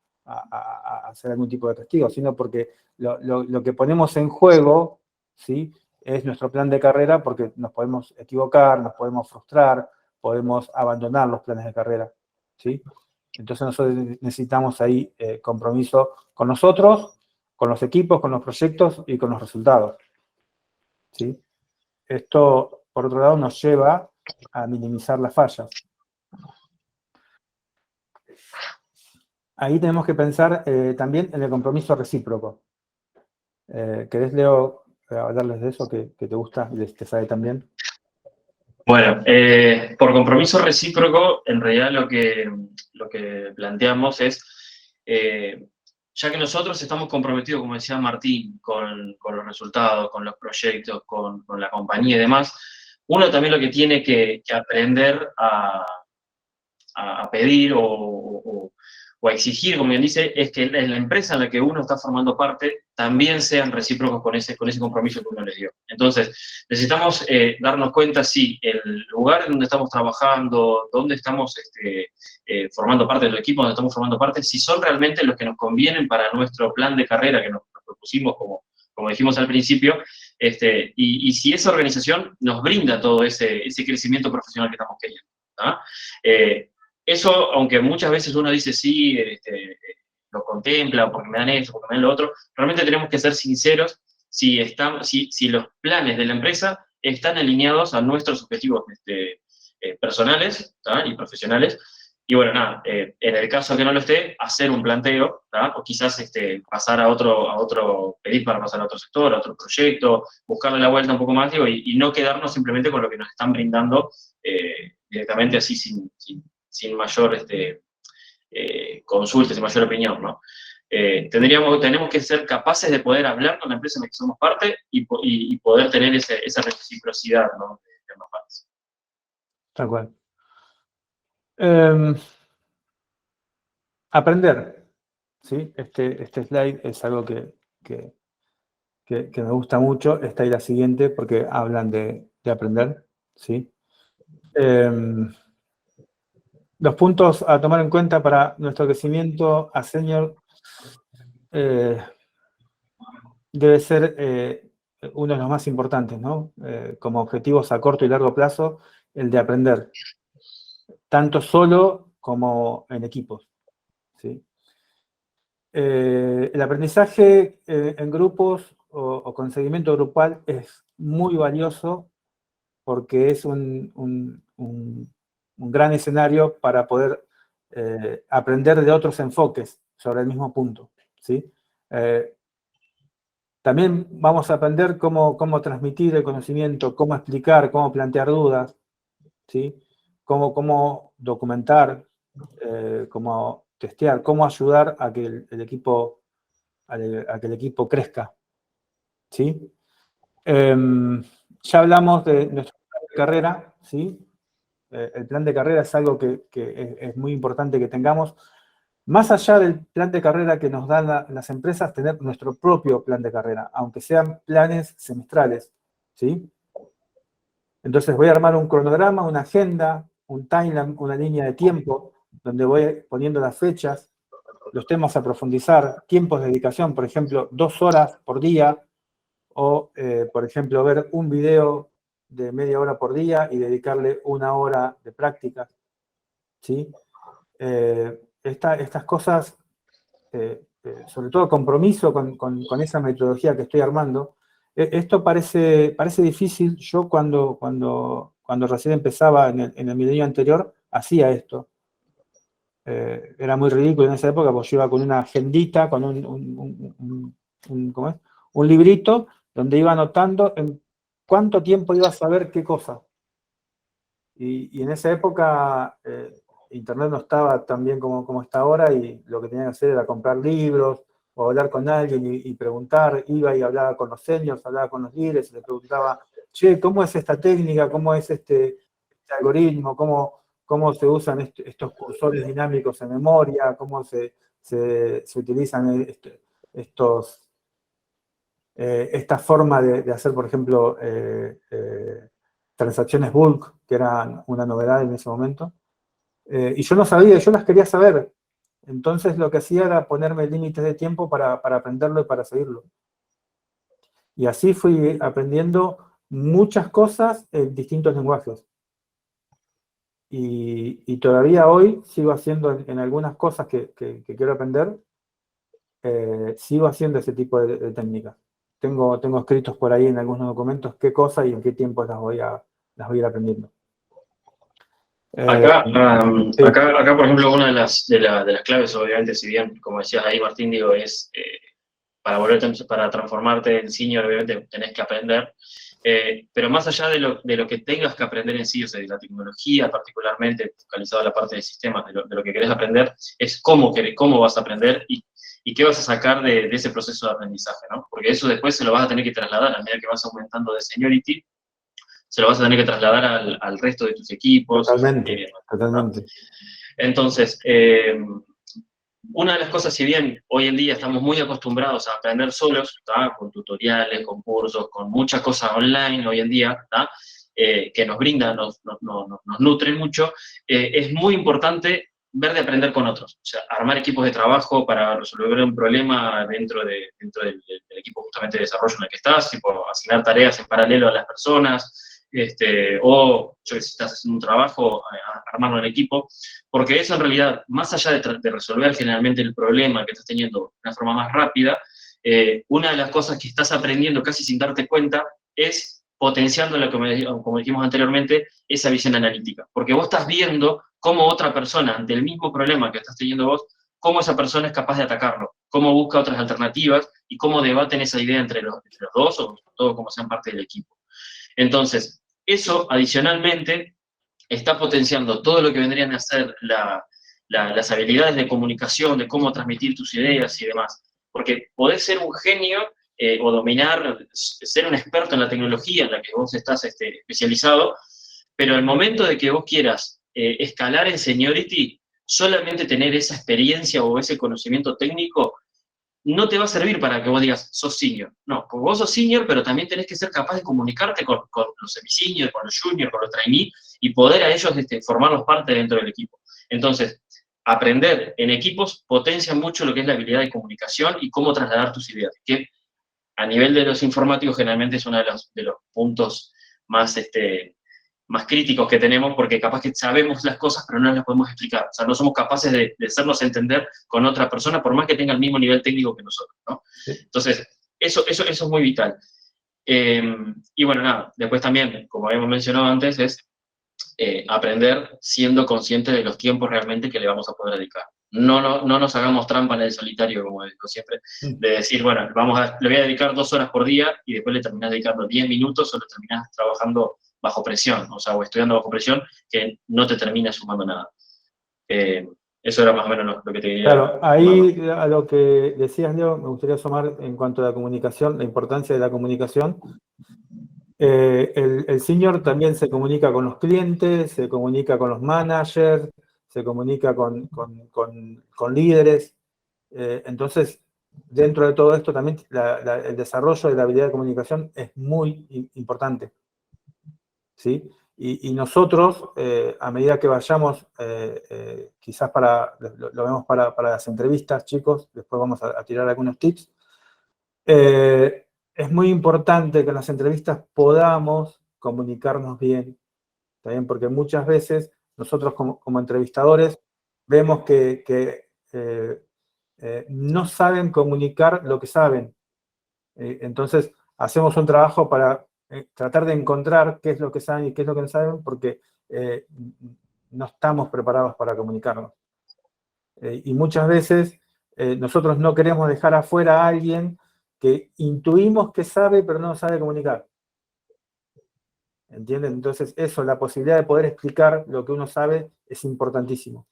hacer algún tipo de castigo, sino porque lo que ponemos en juego, ¿sí? Es nuestro plan de carrera, porque nos podemos equivocar, nos podemos frustrar, podemos abandonar los planes de carrera, ¿sí? Entonces nosotros necesitamos ahí compromiso con nosotros, con los equipos, con los proyectos y con los resultados, ¿sí? Esto, por otro lado, nos lleva a minimizar las fallas. Ahí tenemos que pensar también en el compromiso recíproco. ¿Querés, Leo, hablarles de eso que te gusta y te sabe también? Bueno, por compromiso recíproco, en realidad lo que planteamos es, ya que nosotros estamos comprometidos, como decía Martín, con los resultados, con los proyectos, con la compañía y demás, uno también lo que tiene que aprender a pedir o o a exigir, como bien dice, es que en la empresa en la que uno está formando parte también sean recíprocos con ese compromiso que uno les dio. Entonces, necesitamos darnos cuenta si el lugar en donde estamos trabajando, donde estamos formando parte del equipo, donde estamos formando parte, si son realmente los que nos convienen para nuestro plan de carrera que nos propusimos, como dijimos al principio, y si esa organización nos brinda todo ese crecimiento profesional que estamos queriendo. ¿Ah? Eso, aunque muchas veces uno dice, sí, lo contempla, porque me dan eso, porque me dan lo otro, realmente tenemos que ser sinceros si los planes de la empresa están alineados a nuestros objetivos personales, ¿tá? Y profesionales. Y bueno, nada, en el caso que no lo esté, hacer un planteo, ¿tá? O quizás pasar pedir para pasar a otro sector, a otro proyecto, buscarle la vuelta un poco más, digo, y no quedarnos simplemente con lo que nos están brindando directamente así sin mayor consulta, sin mayor opinión, ¿no? Tenemos que ser capaces de poder hablar con la empresa en la que somos parte y poder tener esa reciprocidad, ¿no? De ambas partes. Tal cual. Aprender, ¿sí? Este slide es algo que me gusta mucho. Esta y la siguiente, porque hablan de aprender, ¿sí? Los puntos a tomar en cuenta para nuestro crecimiento a senior debe ser uno de los más importantes, ¿no? Como objetivos a corto y largo plazo, el de aprender, tanto solo como en equipos, ¿sí? El aprendizaje en grupos o con seguimiento grupal es muy valioso porque es un gran escenario para poder aprender de otros enfoques sobre el mismo punto, ¿sí? También vamos a aprender cómo transmitir el conocimiento, cómo explicar, cómo plantear dudas, ¿sí? Cómo documentar, cómo testear, cómo ayudar a que el equipo crezca, ¿sí? Ya hablamos de nuestro plan de carrera, ¿sí? El plan de carrera es algo que es muy importante que tengamos. Más allá del plan de carrera que nos dan las empresas, tener nuestro propio plan de carrera, aunque sean planes semestrales, ¿sí? Entonces voy a armar un cronograma, una agenda, un timeline, una línea de tiempo, donde voy poniendo las fechas, los temas a profundizar, tiempos de dedicación, por ejemplo, 2 horas por día, o, por ejemplo, ver un video de media hora por día y dedicarle 1 hora de práctica, ¿sí? Estas cosas, sobre todo compromiso con esa metodología que estoy armando. Esto parece difícil. Yo cuando recién empezaba en el milenio anterior, hacía esto. Era muy ridículo en esa época, porque yo iba con una agendita, con ¿cómo es? Un librito, donde iba anotando en cuánto tiempo iba a saber qué cosa. Y en esa época Internet no estaba tan bien como está ahora, y lo que tenía que hacer era comprar libros o hablar con alguien y preguntar. Iba y hablaba con los seniors, hablaba con los líderes, y les preguntaba, che, ¿cómo es esta técnica? ¿Cómo es este algoritmo? ¿Cómo se usan estos cursores dinámicos en memoria? ¿Cómo se utilizan esta forma de hacer, por ejemplo, transacciones bulk, que eran una novedad en ese momento? Y yo no sabía, yo las quería saber. Entonces lo que hacía era ponerme límites de tiempo para aprenderlo y para seguirlo. Y así fui aprendiendo muchas cosas en distintos lenguajes. Y todavía hoy sigo haciendo en algunas cosas que quiero aprender, sigo haciendo ese tipo de técnicas. Tengo escritos por ahí en algunos documentos qué cosas y en qué tiempo las voy a ir aprendiendo. Acá, Sí. acá, por ejemplo, una de las claves, obviamente, si bien, como decías ahí, Martín, digo, es para transformarte en senior, obviamente tenés que aprender, pero más allá de lo que tengas que aprender en sí, o sea, de la tecnología particularmente, focalizado en la parte de sistemas, de lo que querés aprender, es cómo vas a aprender y qué vas a sacar de ese proceso de aprendizaje, ¿no? Porque eso después se lo vas a tener que trasladar a medida que vas aumentando de seniority, se lo vas a tener que trasladar al resto de tus equipos. Totalmente, totalmente. Entonces, una de las cosas, si bien hoy en día estamos muy acostumbrados a aprender solos, ¿tá? Con tutoriales, con cursos, con muchas cosas online hoy en día, ¿tá? Que nos brindan, nos nutren mucho, es muy importante ver de aprender con otros. O sea, armar equipos de trabajo para resolver un problema dentro del equipo justamente de desarrollo en el que estás, tipo asignar tareas en paralelo a las personas, o yo que sé, si estás haciendo un trabajo, armarlo en equipo, porque eso en realidad, más allá de resolver generalmente el problema que estás teniendo de una forma más rápida, una de las cosas que estás aprendiendo casi sin darte cuenta es potenciando, como dijimos anteriormente, esa visión analítica. Porque vos estás viendo cómo otra persona, ante el mismo problema que estás teniendo vos, cómo esa persona es capaz de atacarlo, cómo busca otras alternativas y cómo debaten esa idea entre los dos o todos como sean parte del equipo. Entonces, eso adicionalmente está potenciando todo lo que vendrían a ser las habilidades de comunicación, de cómo transmitir tus ideas y demás. Porque podés ser un genio o dominar, ser un experto en la tecnología en la que vos estás especializado, pero al momento de que vos quieras escalar en seniority, solamente tener esa experiencia o ese conocimiento técnico no te va a servir para que vos digas, sos senior. No, porque vos sos senior, pero también tenés que ser capaz de comunicarte con los semi-senior, con los juniors, con los trainees, y poder a ellos formarlos parte dentro del equipo. Entonces, aprender en equipos potencia mucho lo que es la habilidad de comunicación y cómo trasladar tus ideas, que a nivel de los informáticos generalmente es uno de los puntos más, más críticos que tenemos, porque capaz que sabemos las cosas, pero no las podemos explicar. O sea, no somos capaces de hacernos entender con otra persona, por más que tenga el mismo nivel técnico que nosotros, ¿no? Sí. Entonces, eso es muy vital. Y bueno, nada, después también, como habíamos mencionado antes, es aprender siendo conscientes de los tiempos realmente que le vamos a poder dedicar. No nos hagamos trampa en el solitario, como digo siempre, de decir, bueno, le voy a dedicar 2 horas por día y después le terminás dedicando 10 minutos o le terminás trabajando bajo presión, o sea, o estudiando bajo presión, que no te termina sumando nada. Eso era más o menos lo que te quería. Claro, ahí a lo que decías, Leo, me gustaría sumar en cuanto a la comunicación, la importancia de la comunicación. El senior también se comunica con los clientes, se comunica con los managers, se comunica con líderes. Entonces, dentro de todo esto también el desarrollo de la habilidad de comunicación es muy importante, ¿sí? Y nosotros, a medida que vayamos, quizás lo vemos para las entrevistas, chicos, después vamos a tirar algunos tips. Es muy importante que en las entrevistas podamos comunicarnos bien, ¿está bien? Porque muchas veces nosotros como entrevistadores vemos que no saben comunicar lo que saben. Entonces, hacemos un trabajo para tratar de encontrar qué es lo que saben y qué es lo que no saben, porque no estamos preparados para comunicarnos. Y muchas veces nosotros no queremos dejar afuera a alguien que intuimos que sabe, pero no sabe comunicar. ¿Entienden? Entonces, eso, la posibilidad de poder explicar lo que uno sabe es importantísimo.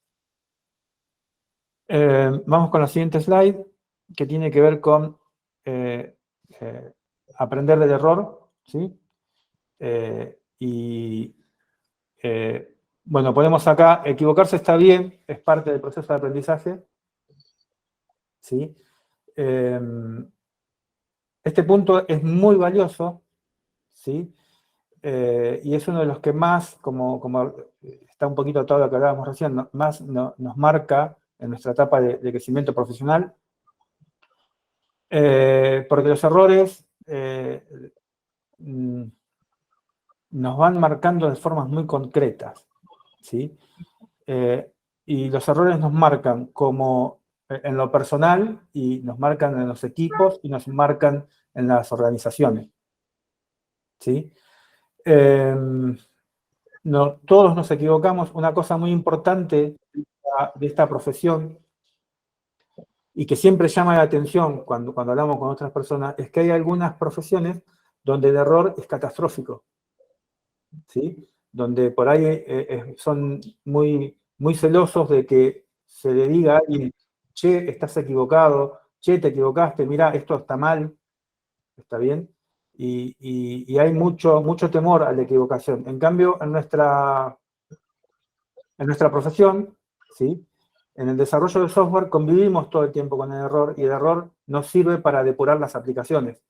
Vamos con la siguiente slide, que tiene que ver con aprender del error, ¿sí? Bueno, ponemos acá, equivocarse está bien, es parte del proceso de aprendizaje, ¿sí? Este punto es muy valioso, ¿sí? Y es uno de los que más, como está un poquito todo lo que hablábamos recién, más nos marca en nuestra etapa de crecimiento profesional, porque los errores nos van marcando de formas muy concretas, ¿sí? Y los errores nos marcan como en lo personal, y nos marcan en los equipos, y nos marcan en las organizaciones, ¿sí? Todos nos equivocamos. Una cosa muy importante de esta profesión, y que siempre llama la atención cuando hablamos con otras personas, es que hay algunas profesiones donde el error es catastrófico, ¿sí? Donde por ahí son muy, muy celosos de que se le diga a alguien, che, estás equivocado, che, te equivocaste, mira, esto está mal, ¿está bien? Y hay mucho temor a la equivocación. En cambio, en nuestra profesión, ¿sí? en el desarrollo de software convivimos todo el tiempo con el error, y el error nos sirve para depurar las aplicaciones.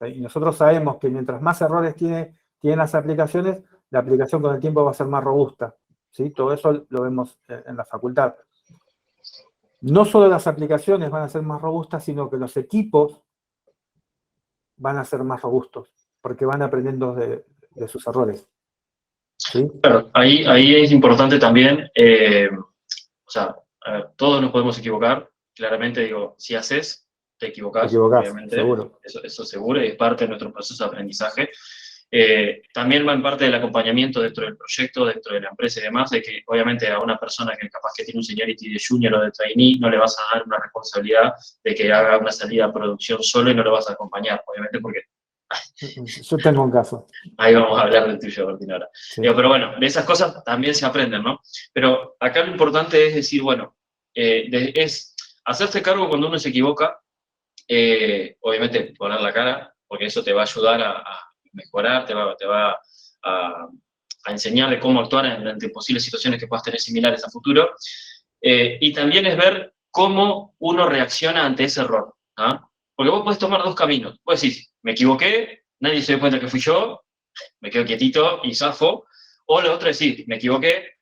Y nosotros sabemos que mientras más errores tienen las aplicaciones, la aplicación con el tiempo va a ser más robusta, ¿sí? Todo eso lo vemos en la facultad. No solo las aplicaciones van a ser más robustas, sino que los equipos van a ser más robustos, porque van aprendiendo de sus errores, ¿sí? Claro, ahí es importante también, o sea, a ver, todos nos podemos equivocar, claramente digo, si haces, te Te equivocás, equivocás, obviamente, seguro. eso seguro, y es parte de nuestro proceso de aprendizaje. También va en parte del acompañamiento dentro del proyecto, dentro de la empresa y demás, de que obviamente a una persona que capaz que tiene un seniority de junior o de trainee, no le vas a dar una responsabilidad de que haga una salida a producción solo y no lo vas a acompañar, obviamente, porque Yo tengo un caso. ahí vamos a hablar del tuyo, Martín, ahora. Sí. Digo, pero bueno, de esas cosas también se aprenden, ¿no? Pero acá lo importante es decir, bueno, es hacerse cargo cuando uno se equivoca, obviamente poner la cara, porque eso te va a ayudar a mejorar, te va a enseñar de cómo actuar ante posibles situaciones que puedas tener similares a futuro. Y también es ver cómo uno reacciona ante ese error. ¿Ah? Porque vos podés tomar dos caminos. Vos decís, me equivoqué, nadie se dio cuenta que fui yo, me quedo quietito y zafo. O lo otro es decir, me equivoqué,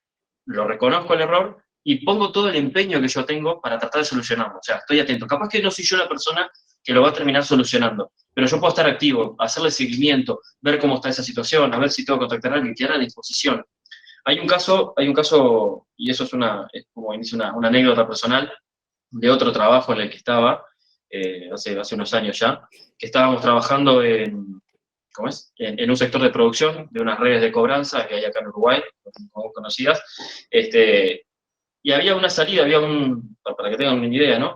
lo reconozco el error y pongo todo el empeño que yo tengo para tratar de solucionarlo. O sea, estoy atento. Capaz que no soy yo la persona que lo va a terminar solucionando, pero yo puedo estar activo, hacerle seguimiento, ver cómo está esa situación, a ver si tengo que contactar a alguien, quedar a disposición. Hay un caso, y eso es como inicio una anécdota personal de otro trabajo en el que estaba, hace unos años ya, que estábamos trabajando ¿cómo es? En un sector de producción de unas redes de cobranza que hay acá en Uruguay, como conocidas, y había una salida, para que tengan una idea, ¿no?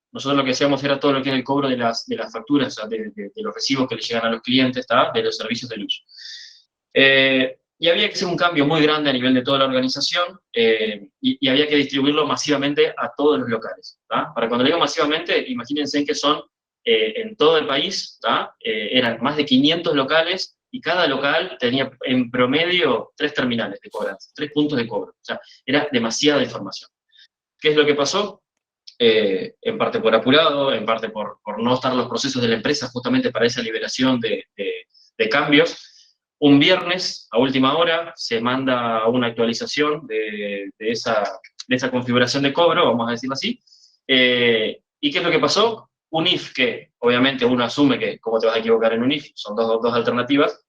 Nosotros lo que hacíamos era todo lo que era el cobro de las facturas, o sea, de los recibos que le llegan a los clientes, ¿tá? De los servicios de luz. Y había que hacer un cambio muy grande a nivel de toda la organización y había que distribuirlo masivamente a todos los locales. ¿Tá? Para cuando digo masivamente, imagínense que son en todo el país, ¿tá? Eran más de 500 locales y cada local tenía en promedio 3 terminales de cobranza, 3 puntos de cobro. O sea, era demasiada información. ¿Qué es lo que pasó? En parte por apurado, en parte por no estar los procesos de la empresa justamente para esa liberación de cambios. Un viernes, a última hora, se manda una actualización de esa configuración de cobro, vamos a decirlo así. ¿Y qué es lo que pasó? Un if que, obviamente, uno asume que, ¿cómo te vas a equivocar en un if? Son dos alternativas.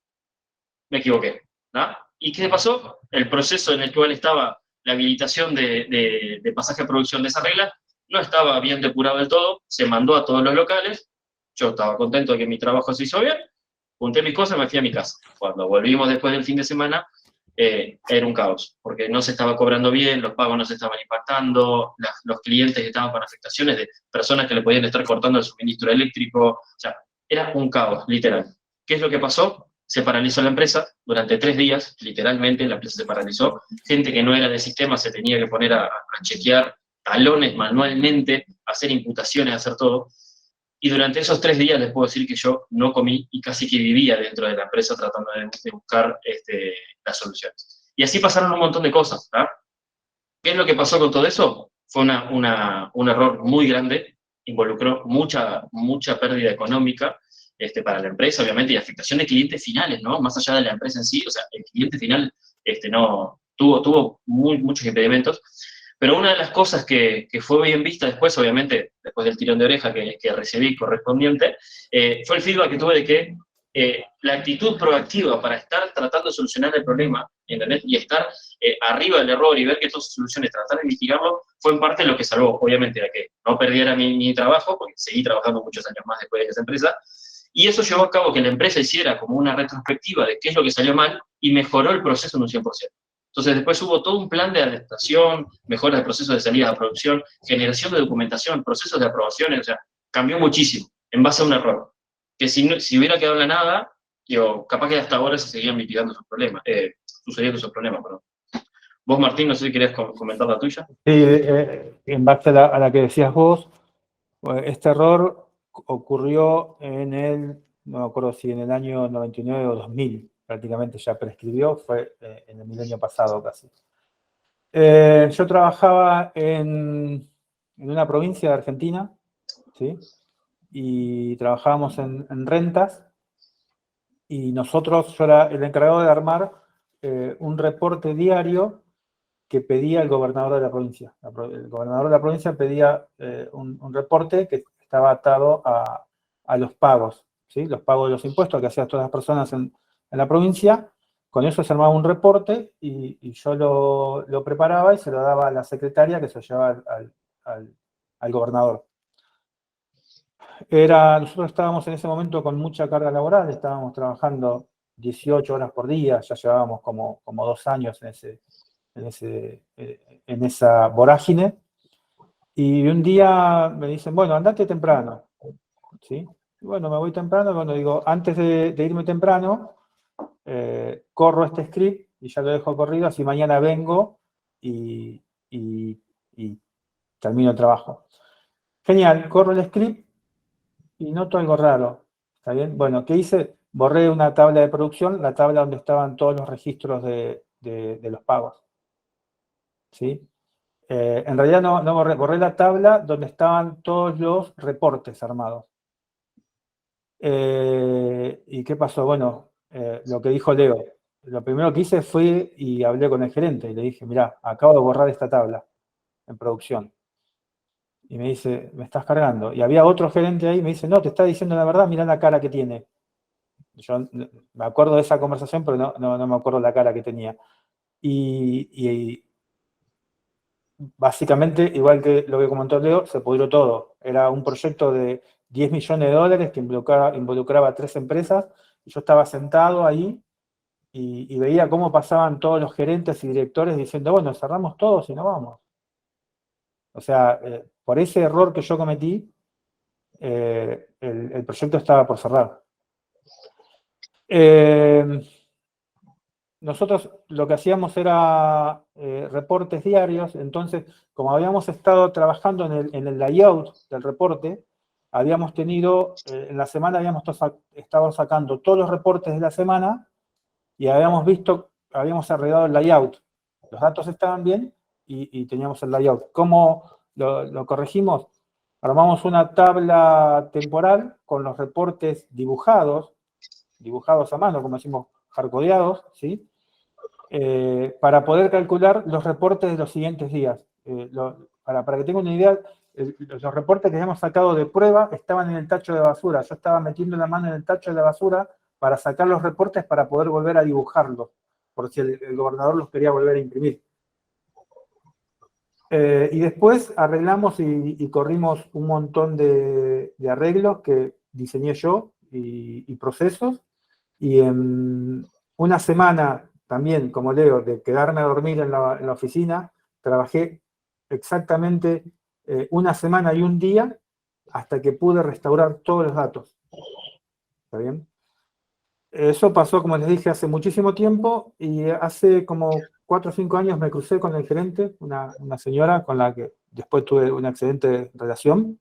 Me equivoqué. ¿no? ¿Y qué pasó? El proceso en el cual estaba la habilitación de pasaje a producción de esa regla no estaba bien depurado del todo, se mandó a todos los locales, yo estaba contento de que mi trabajo se hizo bien, junté mis cosas, me fui a mi casa. Cuando volvimos después del fin de semana, era un caos, porque no se estaba cobrando bien, los pagos no se estaban impactando, los clientes estaban con afectaciones de personas que le podían estar cortando el suministro eléctrico, o sea, era un caos, literal. ¿Qué es lo que pasó? Se paralizó la empresa durante 3 días, literalmente la empresa se paralizó, gente que no era del sistema se tenía que poner a chequear talones manualmente, hacer imputaciones, hacer todo. Y durante esos 3 días les puedo decir que yo no comí y casi que vivía dentro de la empresa tratando de buscar las soluciones. Y así pasaron un montón de cosas. ¿verdad? ¿Qué es lo que pasó con todo eso? Fue un error muy grande, involucró mucha pérdida económica para la empresa, obviamente, y afectación de clientes finales, ¿no? Más allá de la empresa en sí, o sea, el cliente final no, tuvo muchos impedimentos. Pero una de las cosas que fue bien vista después, obviamente, después del tirón de oreja que recibí correspondiente, fue el feedback que tuve de que la actitud proactiva para estar tratando de solucionar el problema, ¿entendés? Y estar arriba del error y ver que todo se solucione, tratar de mitigarlo, fue en parte lo que salvó, obviamente, a que no perdiera mi trabajo, porque seguí trabajando muchos años más después de esa empresa, y eso llevó a cabo que la empresa hiciera como una retrospectiva de qué es lo que salió mal y mejoró el proceso en un 100%. Entonces después hubo todo un plan de adaptación, mejora del proceso de salida a producción, generación de documentación, procesos de aprobaciones, o sea, cambió muchísimo en base a un error. Que si hubiera quedado en la nada, digo, capaz que hasta ahora se seguían mitigando esos problemas, sucediendo esos problemas, perdón. Vos, Martín, no sé si querías comentar la tuya. Sí, en base a la que decías vos, este error ocurrió no me acuerdo si en el año 99 o 2000, prácticamente ya prescribió, fue en el milenio pasado casi. Yo trabajaba en una provincia de Argentina, ¿sí? Y trabajábamos en rentas, y yo era el encargado de armar un reporte diario que pedía el gobernador de la provincia. El gobernador de la provincia pedía un reporte que estaba atado a los pagos, ¿sí? Los pagos de los impuestos que hacían todas las personas en la provincia. Con eso se armaba un reporte y yo lo preparaba y se lo daba a la secretaria, que se lo llevaba al gobernador. Nosotros estábamos en ese momento con mucha carga laboral, estábamos trabajando 18 horas por día, ya llevábamos como 2 años en esa vorágine, y un día me dicen, bueno, andate temprano, ¿sí? Y bueno, me voy temprano, bueno, digo, antes de irme temprano, corro este script y ya lo dejo corrido, así mañana vengo y, y- y termino el trabajo. Genial, corro el script y noto algo raro, ¿está bien? Bueno, ¿qué hice? Borré una tabla de producción, la tabla donde estaban todos los registros de los pagos, ¿sí? En realidad no borré la tabla donde estaban todos los reportes armados. ¿Y qué pasó? Bueno, lo que dijo Leo. Lo primero que hice fue y hablé con el gerente y le dije, mirá, acabo de borrar esta tabla en producción. Y me dice, me estás cargando. Y había otro gerente ahí y me dice, no, te está diciendo la verdad, mirá la cara que tiene. Yo me acuerdo de esa conversación, pero no me acuerdo la cara que tenía. Y básicamente, igual que lo que comentó Leo, se pudrió todo. Era un proyecto de 10 millones de dólares que involucraba 3 empresas, y yo estaba sentado ahí y veía cómo pasaban todos los gerentes y directores diciendo, bueno, cerramos todos y nos vamos. O sea, por ese error que yo cometí, el proyecto estaba por cerrar. Nosotros lo que hacíamos era reportes diarios, entonces, como habíamos estado trabajando en el layout del reporte, habíamos tenido, en la semana habíamos estado sacando todos los reportes de la semana y habíamos arreglado el layout. Los datos estaban bien y teníamos el layout. ¿Cómo lo corregimos? Armamos una tabla temporal con los reportes dibujados a mano, como decimos, hardcodeados, ¿sí? Para poder calcular los reportes de los siguientes días. Para que tengan una idea, los reportes que habíamos sacado de prueba estaban en el tacho de basura. Yo estaba metiendo la mano en el tacho de la basura para sacar los reportes para poder volver a dibujarlos, por si el gobernador los quería volver a imprimir. Y después arreglamos y corrimos un montón de arreglos que diseñé yo y procesos. Y en una semana también, como Leo, de quedarme a dormir en la oficina, trabajé exactamente una semana y un día hasta que pude restaurar todos los datos. ¿Está bien? Eso pasó, como les dije, hace muchísimo tiempo, y hace como 4 o 5 años me crucé con el gerente, una señora con la que después tuve una excelente relación.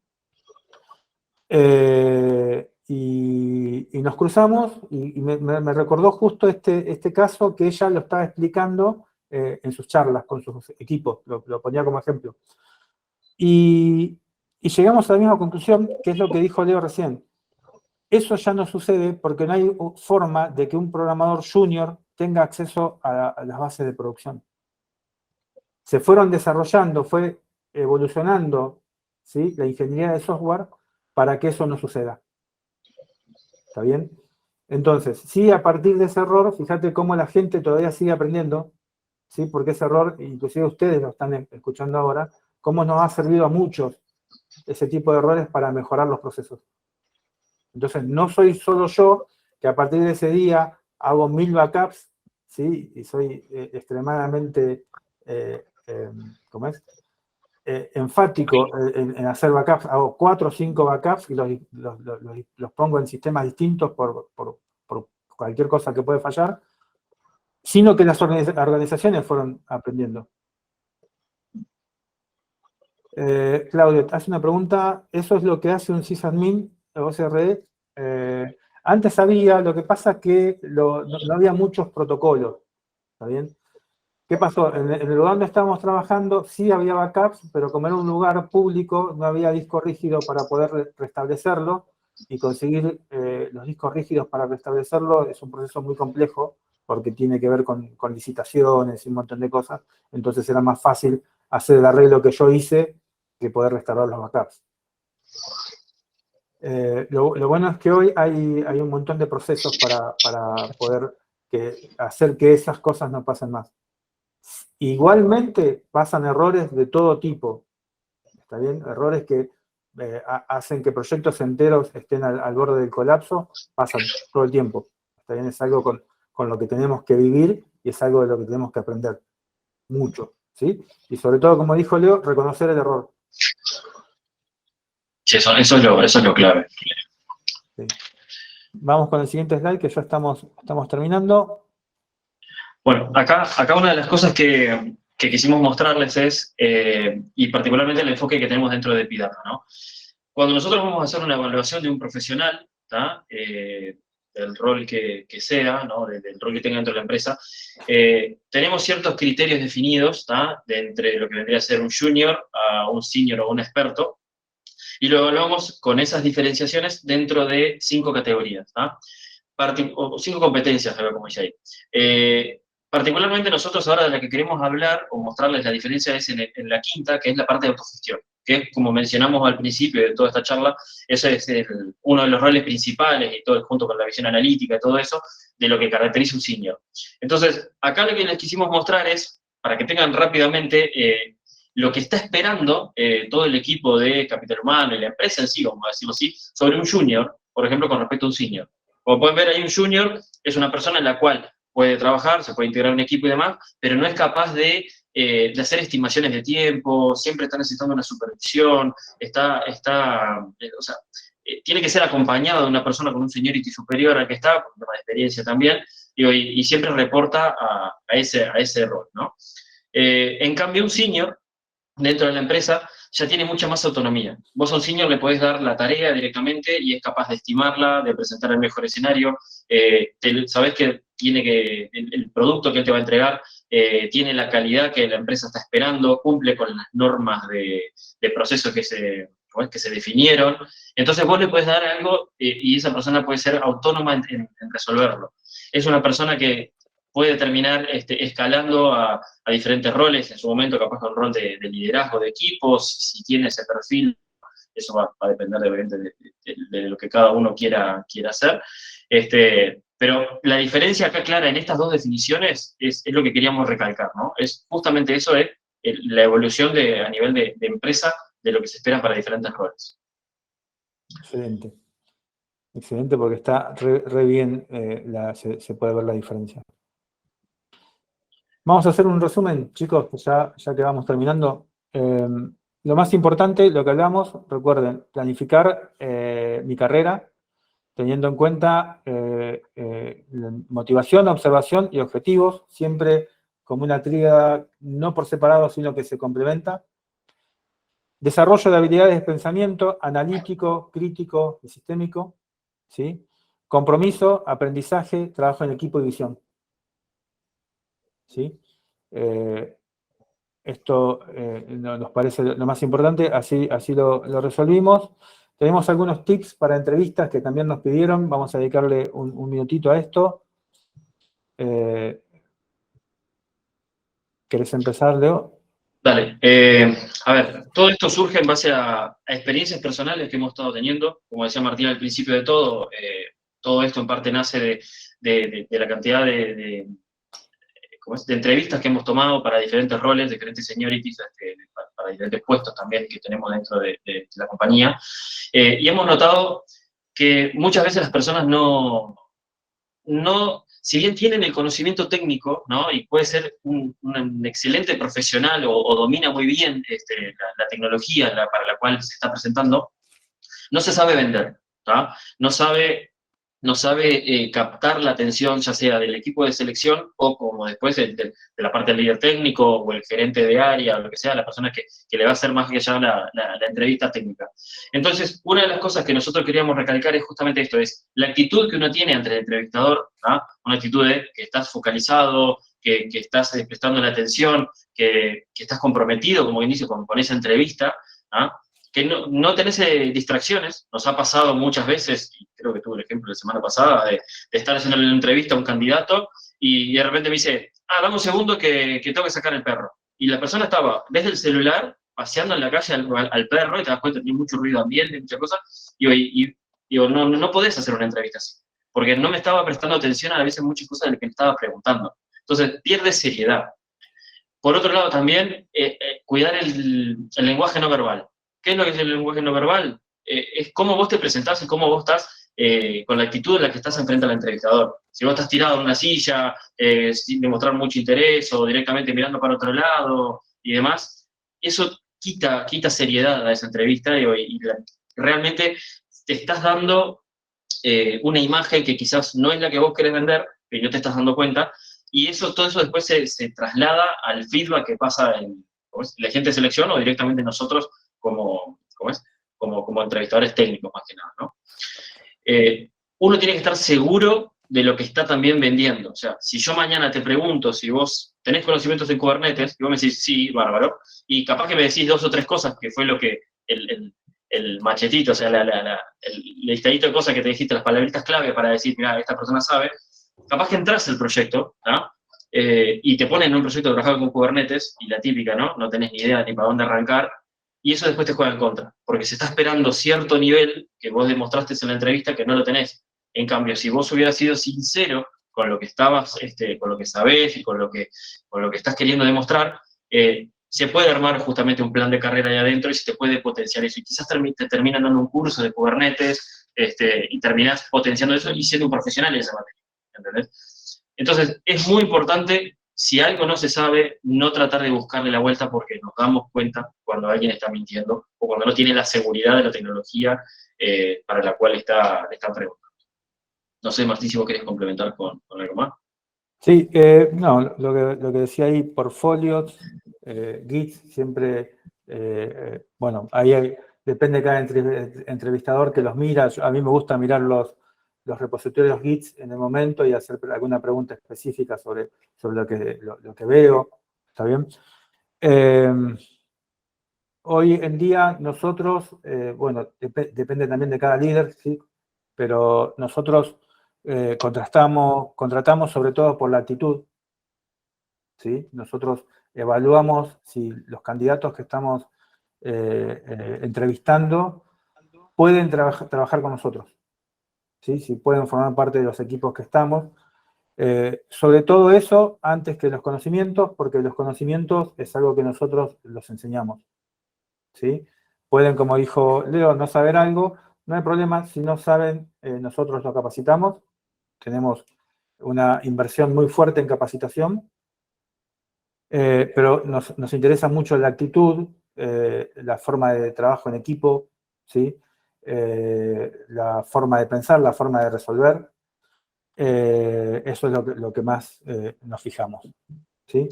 Y nos cruzamos y me recordó justo este caso que ella lo estaba explicando en sus charlas con sus equipos, lo ponía como ejemplo. Y llegamos a la misma conclusión, que es lo que dijo Leo recién. Eso ya no sucede porque no hay forma de que un programador junior tenga acceso a las bases de producción. Se fueron desarrollando, fue evolucionando, ¿sí?, la ingeniería de software para que eso no suceda. ¿Está bien? Entonces, sí, a partir de ese error, fíjate cómo la gente todavía sigue aprendiendo, ¿sí? Porque ese error, inclusive ustedes lo están escuchando ahora, cómo nos ha servido a muchos ese tipo de errores para mejorar los procesos. Entonces, no soy solo yo, que a partir de ese día hago 1000 backups, ¿sí? Y soy extremadamente, ¿cómo es? Enfático en hacer backups. Hago 4 o 5 backups y los pongo en sistemas distintos por cualquier cosa que puede fallar, sino que las organizaciones fueron aprendiendo. Claudio, hace una pregunta. ¿Eso es lo que hace un sysadmin o OCRE? Antes había, lo que pasa es que no había muchos protocolos, ¿está bien? ¿Qué pasó? En el lugar donde estábamos trabajando sí había backups, pero como era un lugar público, no había disco rígido para poder restablecerlo, y conseguir los discos rígidos para restablecerlo es un proceso muy complejo, porque tiene que ver con licitaciones y un montón de cosas. Entonces era más fácil hacer el arreglo que yo hice que poder restaurar los backups. Lo bueno es que hoy hay un montón de procesos para poder hacer que esas cosas no pasen más. Igualmente pasan errores de todo tipo, ¿está bien? Errores que hacen que proyectos enteros estén al borde del colapso, pasan todo el tiempo, ¿está bien? Es algo con lo que tenemos que vivir y es algo de lo que tenemos que aprender mucho, ¿sí? Y sobre todo, como dijo Leo, reconocer el error. Sí, eso es lo clave. ¿Sí? Vamos con el siguiente slide, que ya estamos terminando. Bueno, acá una de las cosas que quisimos mostrarles es, y particularmente el enfoque que tenemos dentro de Epidata, ¿no? Cuando nosotros vamos a hacer una evaluación de un profesional, del rol que sea, ¿no? Del rol que tenga dentro de la empresa, tenemos ciertos criterios definidos, de entre lo que vendría a ser un junior a un senior o un experto, y lo evaluamos con esas diferenciaciones dentro de 5 categorías, o 5 competencias, como dice ahí. Particularmente nosotros ahora de la que queremos hablar o mostrarles la diferencia es en la quinta, que es la parte de autogestión, que es, como mencionamos al principio de toda esta charla, ese es uno de los roles principales, y todo junto con la visión analítica y todo eso, de lo que caracteriza un senior. Entonces, acá lo que les quisimos mostrar es, para que tengan rápidamente lo que está esperando todo el equipo de capital humano y la empresa en sí, vamos a decirlo así, sobre un junior, por ejemplo, con respecto a un senior. Como pueden ver, ahí un junior es una persona en la cual puede trabajar, se puede integrar en un equipo y demás, pero no es capaz de hacer estimaciones de tiempo, siempre está necesitando una supervisión, o sea, tiene que ser acompañado de una persona con un seniority superior al que está, con una experiencia también, y siempre reporta a ese rol, ¿no? En cambio, un senior dentro de la empresa ya tiene mucha más autonomía. Vos a un senior le podés dar la tarea directamente y es capaz de estimarla, de presentar el mejor escenario, sabés que el producto que él te va a entregar tiene la calidad que la empresa está esperando, cumple con las normas de proceso que se definieron. Entonces vos le podés dar algo y esa persona puede ser autónoma en resolverlo. Es una persona que puede terminar escalando a diferentes roles, en su momento capaz con un rol de liderazgo de equipos, si tiene ese perfil, eso va a depender de lo que cada uno quiera hacer. Pero la diferencia acá clara en estas dos definiciones es lo que queríamos recalcar, ¿no? Es justamente eso, es la evolución a nivel de empresa de lo que se espera para diferentes roles. Excelente. Excelente, porque está re bien, se puede ver la diferencia. Vamos a hacer un resumen, chicos, ya que vamos terminando. Lo más importante, lo que hablamos, recuerden, planificar mi carrera, teniendo en cuenta motivación, observación y objetivos, siempre como una tríada, no por separado, sino que se complementa. Desarrollo de habilidades de pensamiento analítico, crítico y sistémico, ¿sí? Compromiso, aprendizaje, trabajo en equipo y visión. ¿Sí? Esto nos parece lo más importante, así lo resolvimos. Tenemos algunos tips para entrevistas que también nos pidieron, vamos a dedicarle un minutito a esto. ¿Querés empezar, Leo? Dale. A ver, todo esto surge en base a experiencias personales que hemos estado teniendo. Como decía Martín al principio de todo esto en parte nace de la cantidad de entrevistas que hemos tomado para diferentes roles, diferentes seniorities, para diferentes puestos también que tenemos dentro de la compañía. Y hemos notado que muchas veces las personas no, si bien tienen el conocimiento técnico, ¿no? Y puede ser un excelente profesional o domina muy bien la tecnología para la cual se está presentando, no se sabe vender, no sabe captar la atención, ya sea del equipo de selección o como después de la parte del líder técnico o el gerente de área o lo que sea, la persona que le va a hacer más que ya la entrevista técnica. Entonces, una de las cosas que nosotros queríamos recalcar es justamente esto, es la actitud que uno tiene ante el entrevistador, una actitud de que estás focalizado, que estás prestando la atención, que estás comprometido, como quien dice, con esa entrevista, ¿ah? Que no tenés distracciones. Nos ha pasado muchas veces, y creo que tuve el ejemplo la semana pasada, de estar haciendo una entrevista a un candidato y de repente me dice, dame un segundo que tengo que sacar el perro. Y la persona estaba desde el celular paseando en la calle al perro, y te das cuenta que tiene mucho ruido ambiente, muchas cosas, y digo, no podés hacer una entrevista así, porque no me estaba prestando atención a veces muchas cosas de las que me estaba preguntando. Entonces, pierde seriedad. Por otro lado, también, cuidar el lenguaje no verbal. ¿Qué es lo que es el lenguaje no verbal? Es cómo vos te presentás y cómo vos estás con la actitud en la que estás enfrente al entrevistador. Si vos estás tirado en una silla, sin demostrar mucho interés, o directamente mirando para otro lado y demás, eso quita seriedad a esa entrevista y realmente te estás dando una imagen que quizás no es la que vos querés vender, que no te estás dando cuenta, y todo eso después se traslada al feedback que pasa en la gente de selección o directamente nosotros como entrevistadores técnicos, más que nada, ¿no? Uno tiene que estar seguro de lo que está también vendiendo. O sea, si yo mañana te pregunto si vos tenés conocimientos de Kubernetes, y vos me decís, sí, bárbaro, y capaz que me decís 2 o 3 cosas, que fue lo que el machetito, o sea, el listadito de cosas que te dijiste, las palabritas clave para decir, mira, esta persona sabe, capaz que entras al proyecto, ¿no? Y te ponen en un proyecto de trabajar con Kubernetes, y la típica, ¿no? No tenés ni idea ni para dónde arrancar, y eso después te juega en contra, porque se está esperando cierto nivel que vos demostraste en la entrevista que no lo tenés. En cambio, si vos hubieras sido sincero con lo que estabas, con lo que sabés y con lo que estás queriendo demostrar, se puede armar justamente un plan de carrera ahí adentro y se te puede potenciar eso. Y quizás te terminan dando un curso de Kubernetes y terminás potenciando eso y siendo un profesional en esa materia, ¿entendés? Entonces, es muy importante, si algo no se sabe, no tratar de buscarle la vuelta, porque nos damos cuenta cuando alguien está mintiendo o cuando no tiene la seguridad de la tecnología para la cual le están preguntando. No sé, Martín, si vos querés complementar con algo más. Sí, no, lo que decía ahí, portfolios, Gits, siempre, bueno, depende de cada entrevistador que los mira. A mí me gusta mirar los repositorios Gits en el momento y hacer alguna pregunta específica sobre lo que veo, ¿está bien? Hoy en día nosotros, bueno, depende también de cada líder, ¿sí? Pero nosotros contratamos sobre todo por la actitud, ¿sí? Nosotros evaluamos si los candidatos que estamos entrevistando pueden trabajar con nosotros, ¿sí? Si pueden formar parte de los equipos que estamos. Sobre todo eso, antes que los conocimientos, porque los conocimientos es algo que nosotros los enseñamos, ¿sí? Pueden, como dijo Leo, no saber algo, no hay problema. Si no saben, nosotros lo capacitamos. Tenemos una inversión muy fuerte en capacitación, pero nos interesa mucho la actitud, la forma de trabajo en equipo, ¿sí? La forma de pensar, la forma de resolver. Eso es lo que más nos fijamos, ¿sí?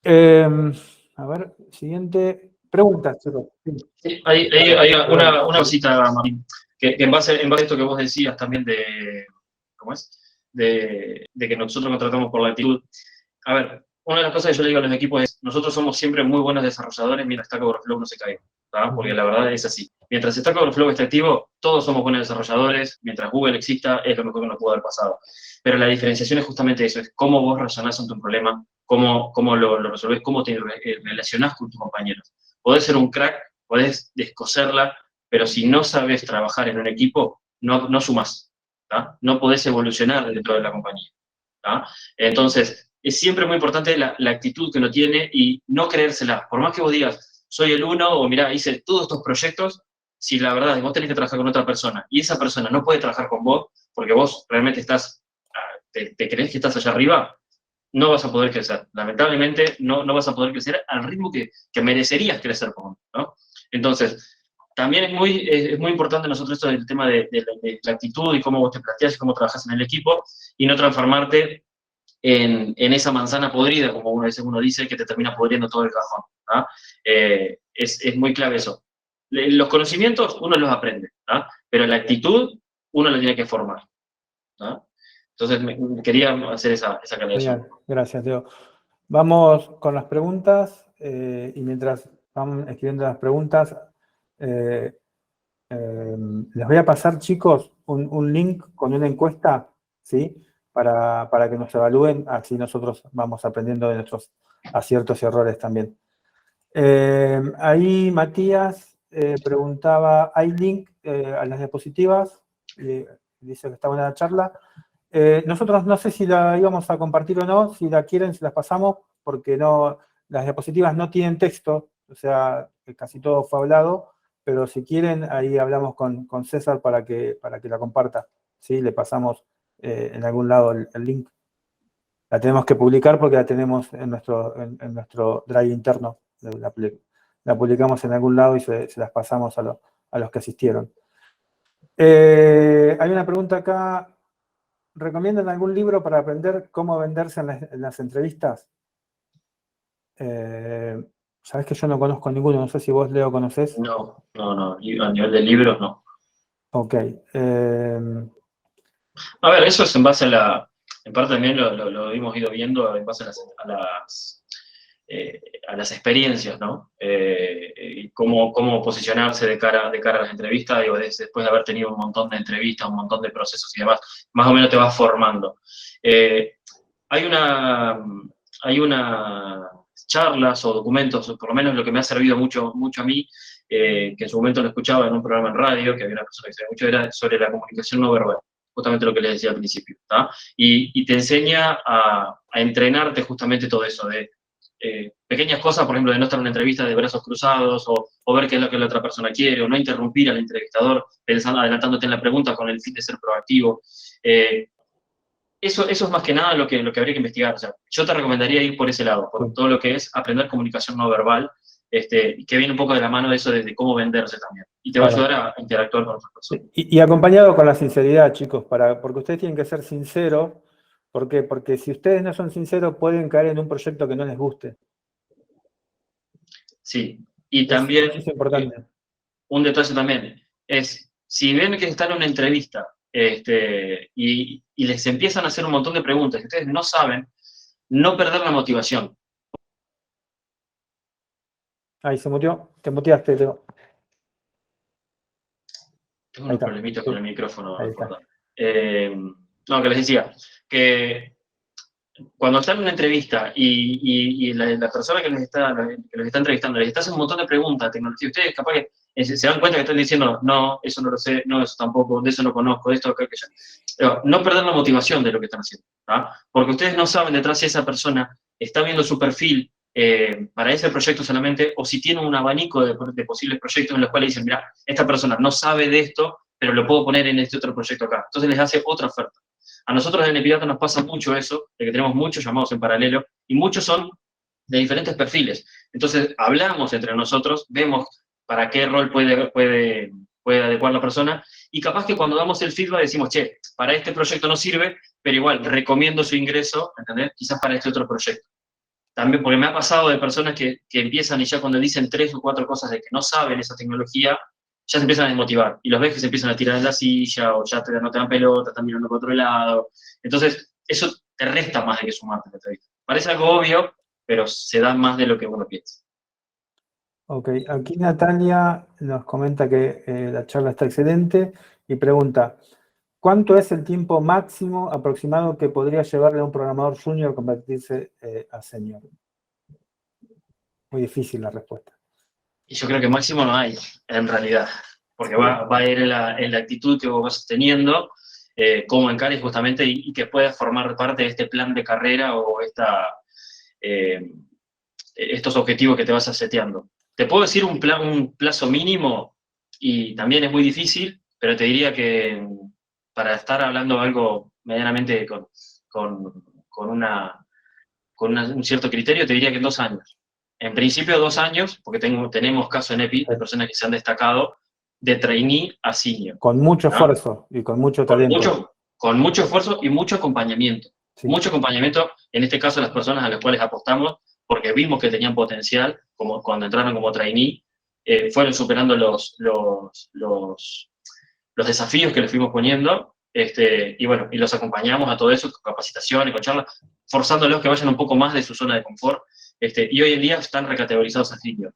A ver, siguiente pregunta, chicos. Sí, hay una cosita, Martín, que en base a esto que vos decías también ¿cómo es? De que nosotros contratamos por la actitud. A ver, una de las cosas que yo le digo a los equipos es, nosotros somos siempre muy buenos desarrolladores mientras Stack Overflow no se caiga, ¿tá? Porque la verdad es así. Mientras Stack Overflow esté activo, todos somos buenos desarrolladores, mientras Google exista, es lo mejor que nos pudo haber pasado. Pero la diferenciación es justamente eso, es cómo vos razonás ante un problema, cómo lo resolvés, cómo te relacionás con tus compañeros. Podés ser un crack, podés descoserla, pero si no sabes trabajar en un equipo, no sumás, ¿tá? No podés evolucionar dentro de la compañía, ¿tá? Entonces, es siempre muy importante la actitud que uno tiene y no creérsela. Por más que vos digas, soy el uno, o mirá, hice todos estos proyectos, si la verdad es que vos tenés que trabajar con otra persona y esa persona no puede trabajar con vos porque vos realmente te crees que estás allá arriba, no vas a poder crecer. Lamentablemente, no vas a poder crecer al ritmo que merecerías crecer, ¿no? Entonces, también es muy importante nosotros esto del tema de la actitud y cómo vos te planteás y cómo trabajas en el equipo y no transformarte en esa manzana podrida, como uno dice, que te termina podriendo todo el cajón, ¿tá? Es muy clave eso. Los conocimientos uno los aprende, ¿tá? Pero la actitud uno la tiene que formar, ¿tá? Entonces, quería hacer esa aclaración. Genial, gracias, Leo. Vamos con las preguntas, y mientras vamos escribiendo las preguntas, les voy a pasar, chicos, un link con una encuesta, ¿sí? Para que nos evalúen, así nosotros vamos aprendiendo de nuestros aciertos y errores también. Ahí Matías preguntaba, ¿hay link a las diapositivas? Dice que está buena la charla. Nosotros no sé si la íbamos a compartir o no, si la quieren se las pasamos, porque no, las diapositivas no tienen texto, o sea, casi todo fue hablado, pero si quieren, ahí hablamos con César para que la comparta, ¿sí? Le pasamos en algún lado el link. La tenemos que publicar porque la tenemos en nuestro drive interno. La publicamos en algún lado y se las pasamos a los que asistieron. Hay una pregunta acá. ¿Recomiendan algún libro para aprender cómo venderse en las entrevistas? Sabes que yo no conozco ninguno, no sé si vos, Leo, conocés. No. Y a nivel de libros, no. Ok. A ver, eso es en base en parte también lo hemos ido viendo en base a las experiencias, ¿no? Y cómo posicionarse de cara a las entrevistas, digo, después de haber tenido un montón de entrevistas, un montón de procesos y demás, más o menos te vas formando. Hay unas charlas o documentos, por lo menos lo que me ha servido mucho a mí, que en su momento lo escuchaba en un programa en radio, que había una persona que sabía mucho, era sobre la comunicación no verbal, justamente lo que les decía al principio, ¿tá? Y te enseña a entrenarte justamente todo eso, de pequeñas cosas, por ejemplo, de no estar en una entrevista de brazos cruzados, o ver qué es lo que la otra persona quiere, o no interrumpir al entrevistador adelantándote en la pregunta con el fin de ser proactivo. Eso es más que nada lo que habría que investigar. O sea, yo te recomendaría ir por ese lado, por todo lo que es aprender comunicación no verbal, que viene un poco de la mano de eso de cómo venderse también. Y te va a ayudar a interactuar con otras personas. Y acompañado con la sinceridad, chicos, porque ustedes tienen que ser sinceros. ¿Por qué? Porque si ustedes no son sinceros, pueden caer en un proyecto que no les guste. Sí, y también, Eso es importante. un detalle también, es, si ven que están en una entrevista y les empiezan a hacer un montón de preguntas que ustedes no saben, no perder la motivación. Ahí se mutió, te muteaste, Leo. Tengo unos problemitas con el micrófono. No, que les decía, que cuando están en una entrevista y la persona que los está entrevistando les está haciendo un montón de preguntas de tecnología, ustedes capaz que se dan cuenta que están diciendo, no, eso no lo sé, no, eso tampoco, de eso no conozco, esto, aquello. Pero no perder la motivación de lo que están haciendo, ¿tá? Porque ustedes no saben detrás si esa persona está viendo su perfil para ese proyecto solamente, o si tiene un abanico de posibles proyectos en los cuales dicen, mira, esta persona no sabe de esto, pero lo puedo poner en este otro proyecto acá. Entonces les hace otra oferta. A nosotros en Epidata nos pasa mucho eso, de que tenemos muchos llamados en paralelo, y muchos son de diferentes perfiles. Entonces hablamos entre nosotros, vemos para qué rol puede adecuar la persona, y capaz que cuando damos el feedback decimos, che, para este proyecto no sirve, pero igual recomiendo su ingreso, ¿entendés? Quizás para este otro proyecto. También, porque me ha pasado de personas que empiezan y ya cuando dicen 3 o 4 cosas de que no saben esa tecnología, ya se empiezan a desmotivar. Y los ves que se empiezan a tirar en la silla, o ya no te dan pelota, están mirando para otro lado. Entonces, eso te resta más de que sumarte en la entrevista. Parece algo obvio, pero se da más de lo que uno piensa. Ok, aquí Natalia nos comenta que la charla está excelente y pregunta, ¿cuánto es el tiempo máximo aproximado que podría llevarle a un programador junior convertirse a senior? Muy difícil la respuesta. Y yo creo que máximo no hay, en realidad, porque va a ir en la actitud que vos vas teniendo, cómo encares justamente y que puedas formar parte de este plan de carrera o estos objetivos que te vas seteando. Te puedo decir un plazo mínimo, y también es muy difícil, pero te diría que para estar hablando algo medianamente con un cierto criterio, te diría que en 2 años. En principio 2 años, porque tenemos casos en EPI de personas que se han destacado de trainee a senior. Con mucho esfuerzo y con mucho talento. Con mucho esfuerzo y mucho acompañamiento. Sí. Mucho acompañamiento, en este caso, las personas a las cuales apostamos, porque vimos que tenían potencial, como cuando entraron como trainee, fueron superando los desafíos que les fuimos poniendo, Y bueno, y los acompañamos a todo eso con capacitaciones, con charlas, forzándolos que vayan un poco más de su zona de confort. Y hoy en día están recategorizados a senior.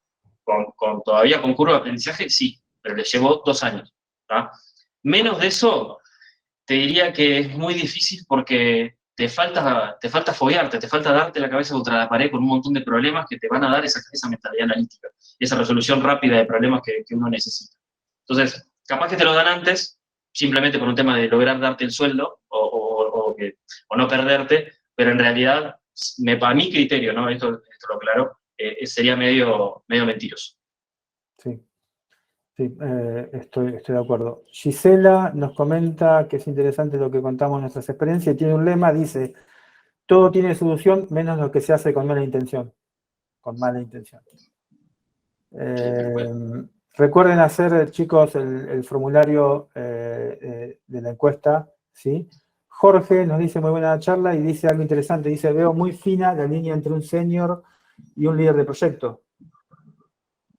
Todavía con curva de aprendizaje, sí, pero les llevó 2 años. ¿Tá? Menos de eso, te diría que es muy difícil porque te falta foguearte, te falta darte la cabeza contra la pared con un montón de problemas que te van a dar esa mentalidad analítica, esa resolución rápida de problemas que uno necesita. Entonces, capaz que te lo dan antes, simplemente por un tema de lograr darte el sueldo o no perderte, pero en realidad, a mi criterio, ¿no? Esto lo aclaro, sería medio mentiroso. Sí. Sí, estoy de acuerdo. Gisela nos comenta que es interesante lo que contamos en nuestras experiencias y tiene un lema, dice, todo tiene solución menos lo que se hace con mala intención. Con mala intención. Recuerden hacer, chicos, el formulario de la encuesta, ¿sí? Jorge nos dice muy buena charla y dice algo interesante, dice, veo muy fina la línea entre un senior y un líder de proyecto.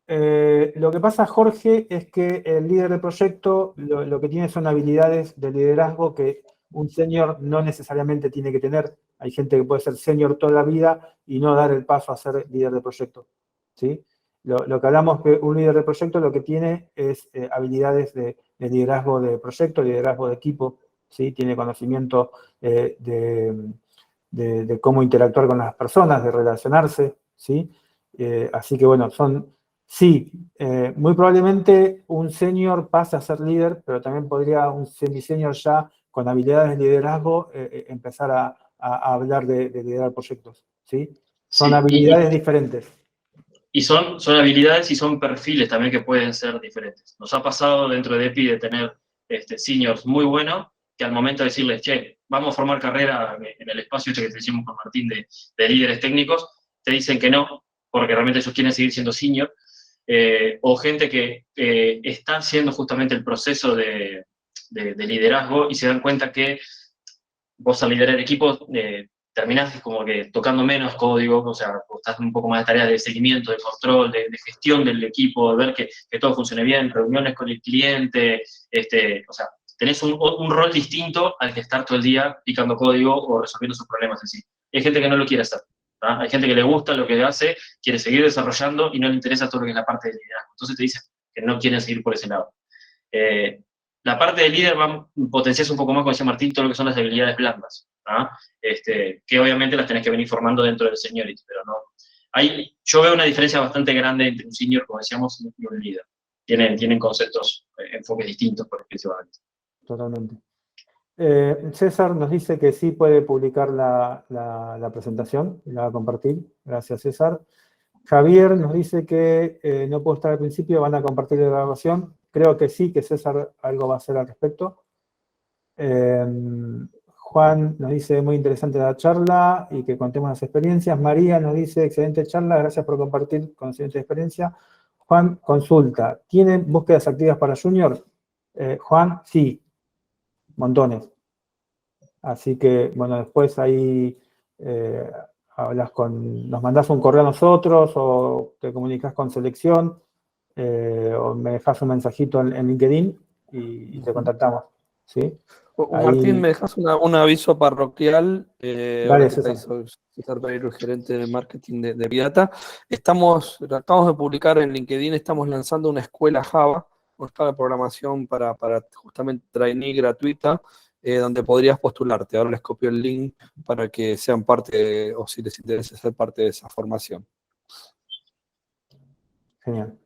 Lo que pasa, Jorge, es que el líder de proyecto lo que tiene son habilidades de liderazgo que un senior no necesariamente tiene que tener. Hay gente que puede ser senior toda la vida y no dar el paso a ser líder de proyecto, ¿sí? Lo que hablamos que un líder de proyecto lo que tiene es habilidades de liderazgo de proyecto, liderazgo de equipo, ¿sí? Tiene conocimiento de cómo interactuar con las personas, de relacionarse, ¿sí? Así que bueno, sí, muy probablemente un senior pasa a ser líder, pero también podría un semi-senior ya con habilidades de liderazgo empezar a hablar de liderar proyectos, ¿sí? Son Sí, habilidades diferentes. y son habilidades y son perfiles también que pueden ser diferentes. Nos ha pasado dentro de EPI de tener seniors muy buenos que al momento de decirles, che, vamos a formar carrera en el espacio que te hicimos con Martín de líderes técnicos, te dicen que no, porque realmente ellos quieren seguir siendo senior, o gente que está haciendo justamente el proceso de liderazgo y se dan cuenta que vos al liderar equipos terminás como que tocando menos código, o sea, estás un poco más de tareas de seguimiento, de control, de gestión del equipo, de ver que todo funcione bien, reuniones con el cliente, o sea, tenés un rol distinto al que estar todo el día picando código o resolviendo sus problemas en sí. Y hay gente que no lo quiere hacer. ¿Ah? Hay gente que le gusta lo que hace, quiere seguir desarrollando y no le interesa todo lo que es la parte de liderazgo. Entonces te dicen que no quieren seguir por ese lado. La parte de líder potencias un poco más, como decía Martín, todo lo que son las habilidades blandas, ¿ah? Que obviamente las tenés que venir formando dentro del seniority, pero no. Yo veo una diferencia bastante grande entre un senior, como decíamos, y un líder. Tienen conceptos, enfoques distintos, principalmente. Totalmente. César nos dice que sí puede publicar la presentación, la va a compartir. Gracias, César. Javier nos dice que no puedo estar al principio, van a compartir la grabación. Creo que sí, que César algo va a hacer al respecto. Juan nos dice muy interesante la charla y que contemos las experiencias. María nos dice excelente charla, gracias por compartir conocimiento y experiencia. Juan consulta, ¿tienen búsquedas activas para Junior? Juan, sí, montones. Así que, bueno, después ahí nos mandás un correo a nosotros o te comunicas con selección o me dejas un mensajito en LinkedIn y te contactamos, ¿sí? Martín, ¿me dejas un aviso parroquial? Ahora Dale, que César. César Pereiro, gerente de marketing de Bidata. Acabamos de publicar en LinkedIn, estamos lanzando una escuela Java, una escuela de programación para justamente trainee gratuita, donde podrías postularte. Ahora les copio el link para que sean parte, o si les interesa ser parte de esa formación. Genial.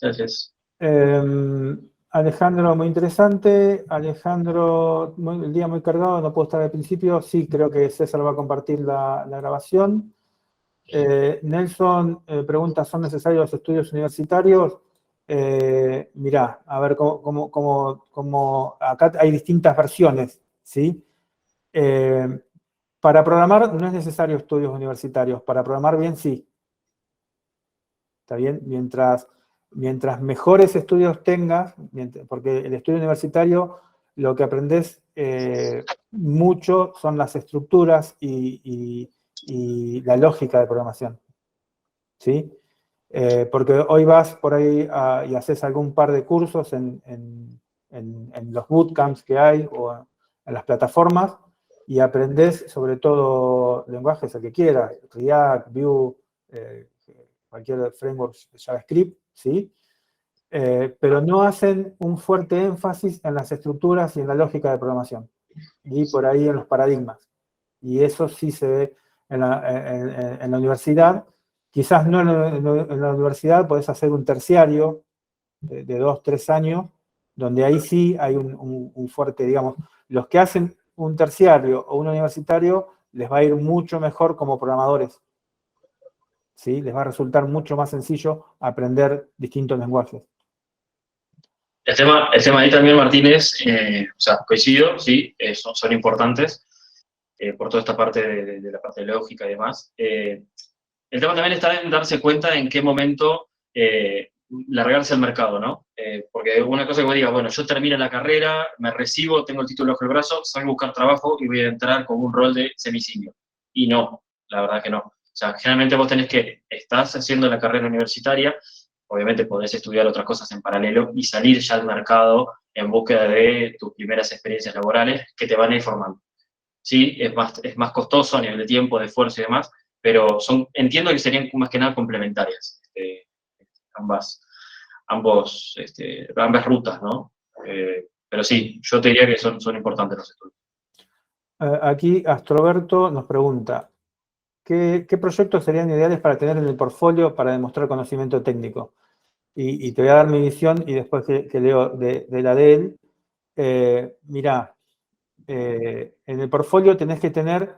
Gracias. Alejandro, muy interesante. Alejandro, el día muy cargado, no puedo estar al principio. Sí, creo que César va a compartir la grabación. Nelson pregunta, ¿son necesarios los estudios universitarios? Mirá, a ver cómo acá hay distintas versiones, ¿sí? Para programar no es necesario estudios universitarios, para programar bien sí. ¿Está bien? Mientras mejores estudios tengas, porque el estudio universitario lo que aprendes mucho son las estructuras y la lógica de programación, ¿sí? Porque hoy vas por ahí y haces algún par de cursos en los bootcamps que hay o las plataformas y aprendés sobre todo lenguajes, el que quieras, React, Vue, cualquier framework JavaScript, ¿sí? Pero no hacen un fuerte énfasis en las estructuras y en la lógica de programación, y por ahí en los paradigmas. Y eso sí se ve en la universidad. Quizás no en la universidad podés hacer un terciario de 2, 3 años, donde ahí sí hay un fuerte, digamos, los que hacen un terciario o un universitario les va a ir mucho mejor como programadores, ¿sí? Les va a resultar mucho más sencillo aprender distintos lenguajes. El tema ahí también, Martínez, o sea, coincido, sí, son importantes por toda esta parte de la parte lógica y demás. El tema también está en darse cuenta en qué momento largarse al mercado, ¿no? Porque una cosa que vos digas, bueno, yo termino la carrera, me recibo, tengo el título bajo el brazo, salgo a buscar trabajo y voy a entrar con un rol de semisinio. Y no, la verdad que no. O sea, generalmente vos estás haciendo la carrera universitaria, obviamente podés estudiar otras cosas en paralelo y salir ya al mercado en búsqueda de tus primeras experiencias laborales que te van a ir formando. Sí, es más costoso a nivel de tiempo, de esfuerzo y demás, pero entiendo que serían más que nada complementarias ambas rutas, ¿no? Pero sí, yo te diría que son importantes los estudios. Aquí Astroberto nos pregunta, ¿qué proyectos serían ideales para tener en el portfolio para demostrar conocimiento técnico? Y te voy a dar mi visión y después que leo de la de él. Mirá, en el portfolio tenés que tener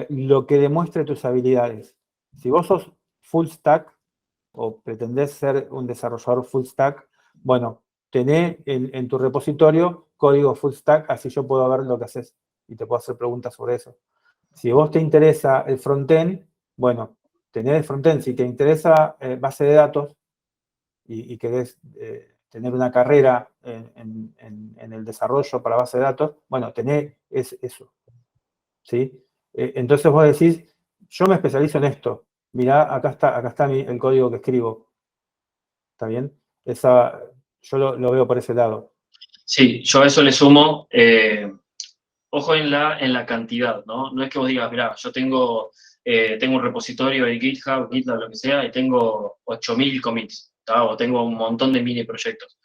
lo que demuestre tus habilidades. Si vos sos full stack o pretendés ser un desarrollador full stack, bueno, tené en tu repositorio código full stack, así yo puedo ver lo que haces y te puedo hacer preguntas sobre eso. Si a vos te interesa el frontend, bueno, tener el frontend. Si te interesa base de datos y querés tener una carrera en el desarrollo para base de datos, bueno, tener eso, ¿sí? Entonces vos decís, yo me especializo en esto. Mirá, acá está el código que escribo. ¿Está bien? Yo lo veo por ese lado. Sí, yo a eso le sumo, ojo en la cantidad, ¿no? No es que vos digas, mirá, yo tengo un repositorio de GitHub, GitLab, lo que sea, y tengo 8.000 commits, ¿tá? O tengo un montón de mini proyectos.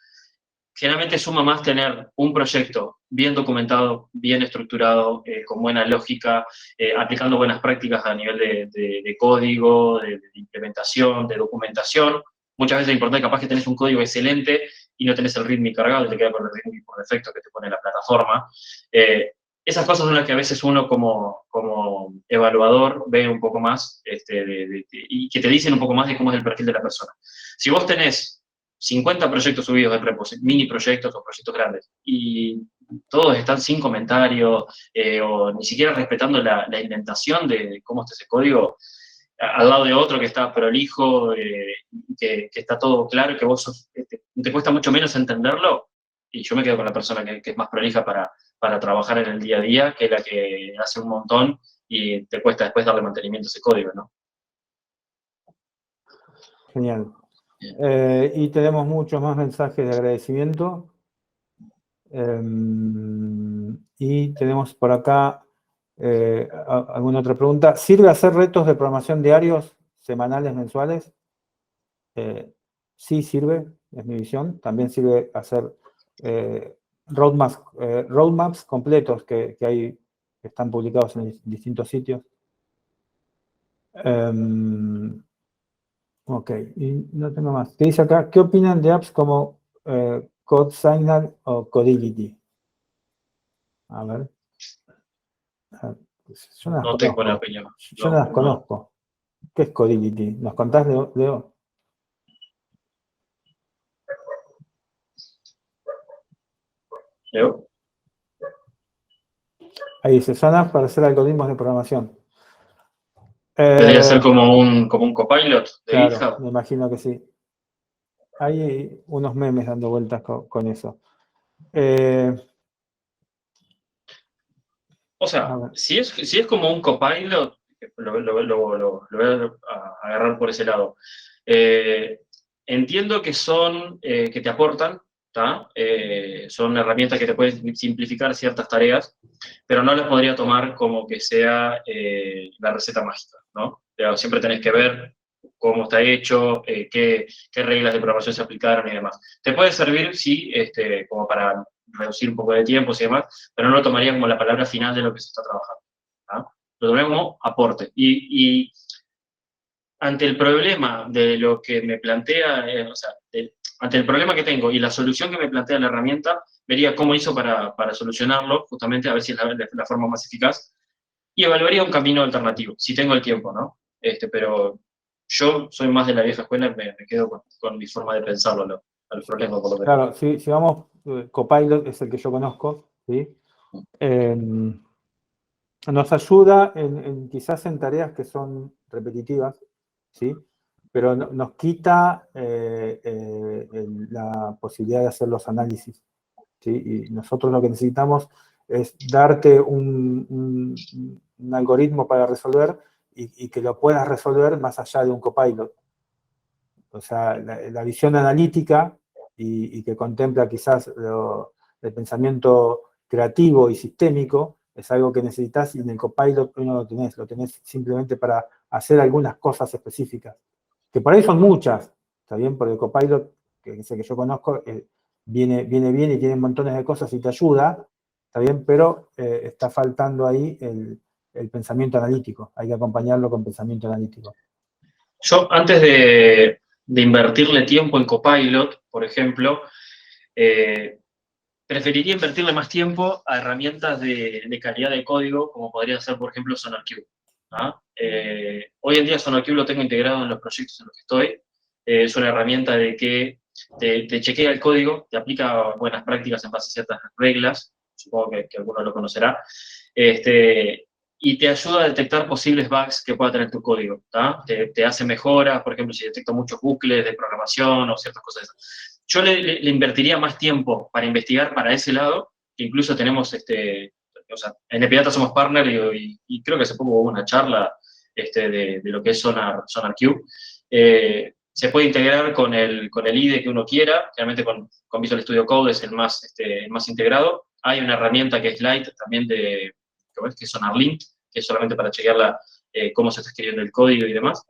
Generalmente suma más tener un proyecto bien documentado, bien estructurado, con buena lógica, aplicando buenas prácticas a nivel de código, de implementación, de documentación. Muchas veces es importante, capaz que tenés un código excelente y no tenés el README cargado y te queda con el README por defecto que te pone la plataforma. Esas cosas son las que a veces uno como evaluador ve un poco más y que te dicen un poco más de cómo es el perfil de la persona. Si vos tenés 50 proyectos subidos en repos, mini proyectos o proyectos grandes, y todos están sin comentarios o ni siquiera respetando la indentación de cómo está ese código, al lado de otro que está prolijo, que está todo claro, que vos te cuesta mucho menos entenderlo, y yo me quedo con la persona que es más prolija para trabajar en el día a día, que la que hace un montón y te cuesta después darle mantenimiento a ese código, ¿no? Genial. Y tenemos muchos más mensajes de agradecimiento. Y tenemos por acá alguna otra pregunta. ¿Sirve hacer retos de programación diarios, semanales, mensuales? Sí sirve, es mi visión. También sirve hacer roadmaps completos que están publicados en distintos sitios. Ok, y no tengo más. ¿Qué dice acá? ¿Qué opinan de apps como CodeSignal o Codility? A ver. Yo no las No tengo una conozco. opinión. Yo no las conozco. ¿Qué es Codility? ¿Nos contás, Leo? ¿Leo? Ahí dice, son apps para hacer algoritmos de programación. Tendría que ser como un copilot de Claro, GitHub. me imagino que sí. Hay unos memes dando vueltas con eso. O sea, si es como un copilot, lo voy a agarrar por ese lado. Entiendo que son, que te aportan, ¿tá? Son herramientas que te pueden simplificar ciertas tareas, pero no las podría tomar como que sea la receta mágica, ¿no? Pero siempre tenés que ver cómo está hecho, qué reglas de programación se aplicaron y demás. Te puede servir, sí, como para reducir un poco de tiempos y demás, pero no lo tomaría como la palabra final de lo que se está trabajando, ¿tá? Lo tomaría como aporte. Y ante el problema de lo que me plantea, o sea, ante el problema que tengo y la solución que me plantea la herramienta, vería cómo hizo para solucionarlo, justamente a ver si es la forma más eficaz, y evaluaría un camino alternativo, si tengo el tiempo, ¿no? Pero yo soy más de la vieja escuela y me quedo con mi forma de pensarlo al problema, por lo menos. Claro, si vamos, Copilot es el que yo conozco, ¿sí? Nos ayuda quizás en tareas que son repetitivas, ¿sí? Pero nos quita la posibilidad de hacer los análisis, ¿sí? Y nosotros lo que necesitamos es darte un algoritmo para resolver y que lo puedas resolver más allá de un Copilot. O sea, la visión analítica y que contempla quizás el pensamiento creativo y sistémico es algo que necesitas y en el Copilot no lo tenés simplemente para hacer algunas cosas específicas, que por ahí son muchas, ¿está bien? Porque el Copilot, que es el que yo conozco, viene bien y tiene montones de cosas y te ayuda, ¿está bien? Pero está faltando ahí el pensamiento analítico, hay que acompañarlo con pensamiento analítico. Yo, antes de invertirle tiempo en Copilot, por ejemplo, preferiría invertirle más tiempo a herramientas de calidad de código, como podría ser, por ejemplo, SonarQube, ¿ah? Hoy en día SonarQube lo tengo integrado en los proyectos en los que estoy. Es una herramienta de que te chequea el código, te aplica buenas prácticas en base a ciertas reglas, supongo que alguno lo conocerá, y te ayuda a detectar posibles bugs que pueda tener tu código, ¿tá? Te hace mejoras, por ejemplo, si detecta muchos bucles de programación o ciertas cosas de esas. Yo le invertiría más tiempo para investigar para ese lado, que incluso tenemos, o sea, en Epidata somos partner y creo que hace poco hubo una charla de lo que es SonarQube. Se puede integrar con el IDE que uno quiera, realmente con Visual Studio Code es el más integrado. Hay una herramienta que es Lite también que es SonarLint, que es solamente para chequear cómo se está escribiendo el código y demás.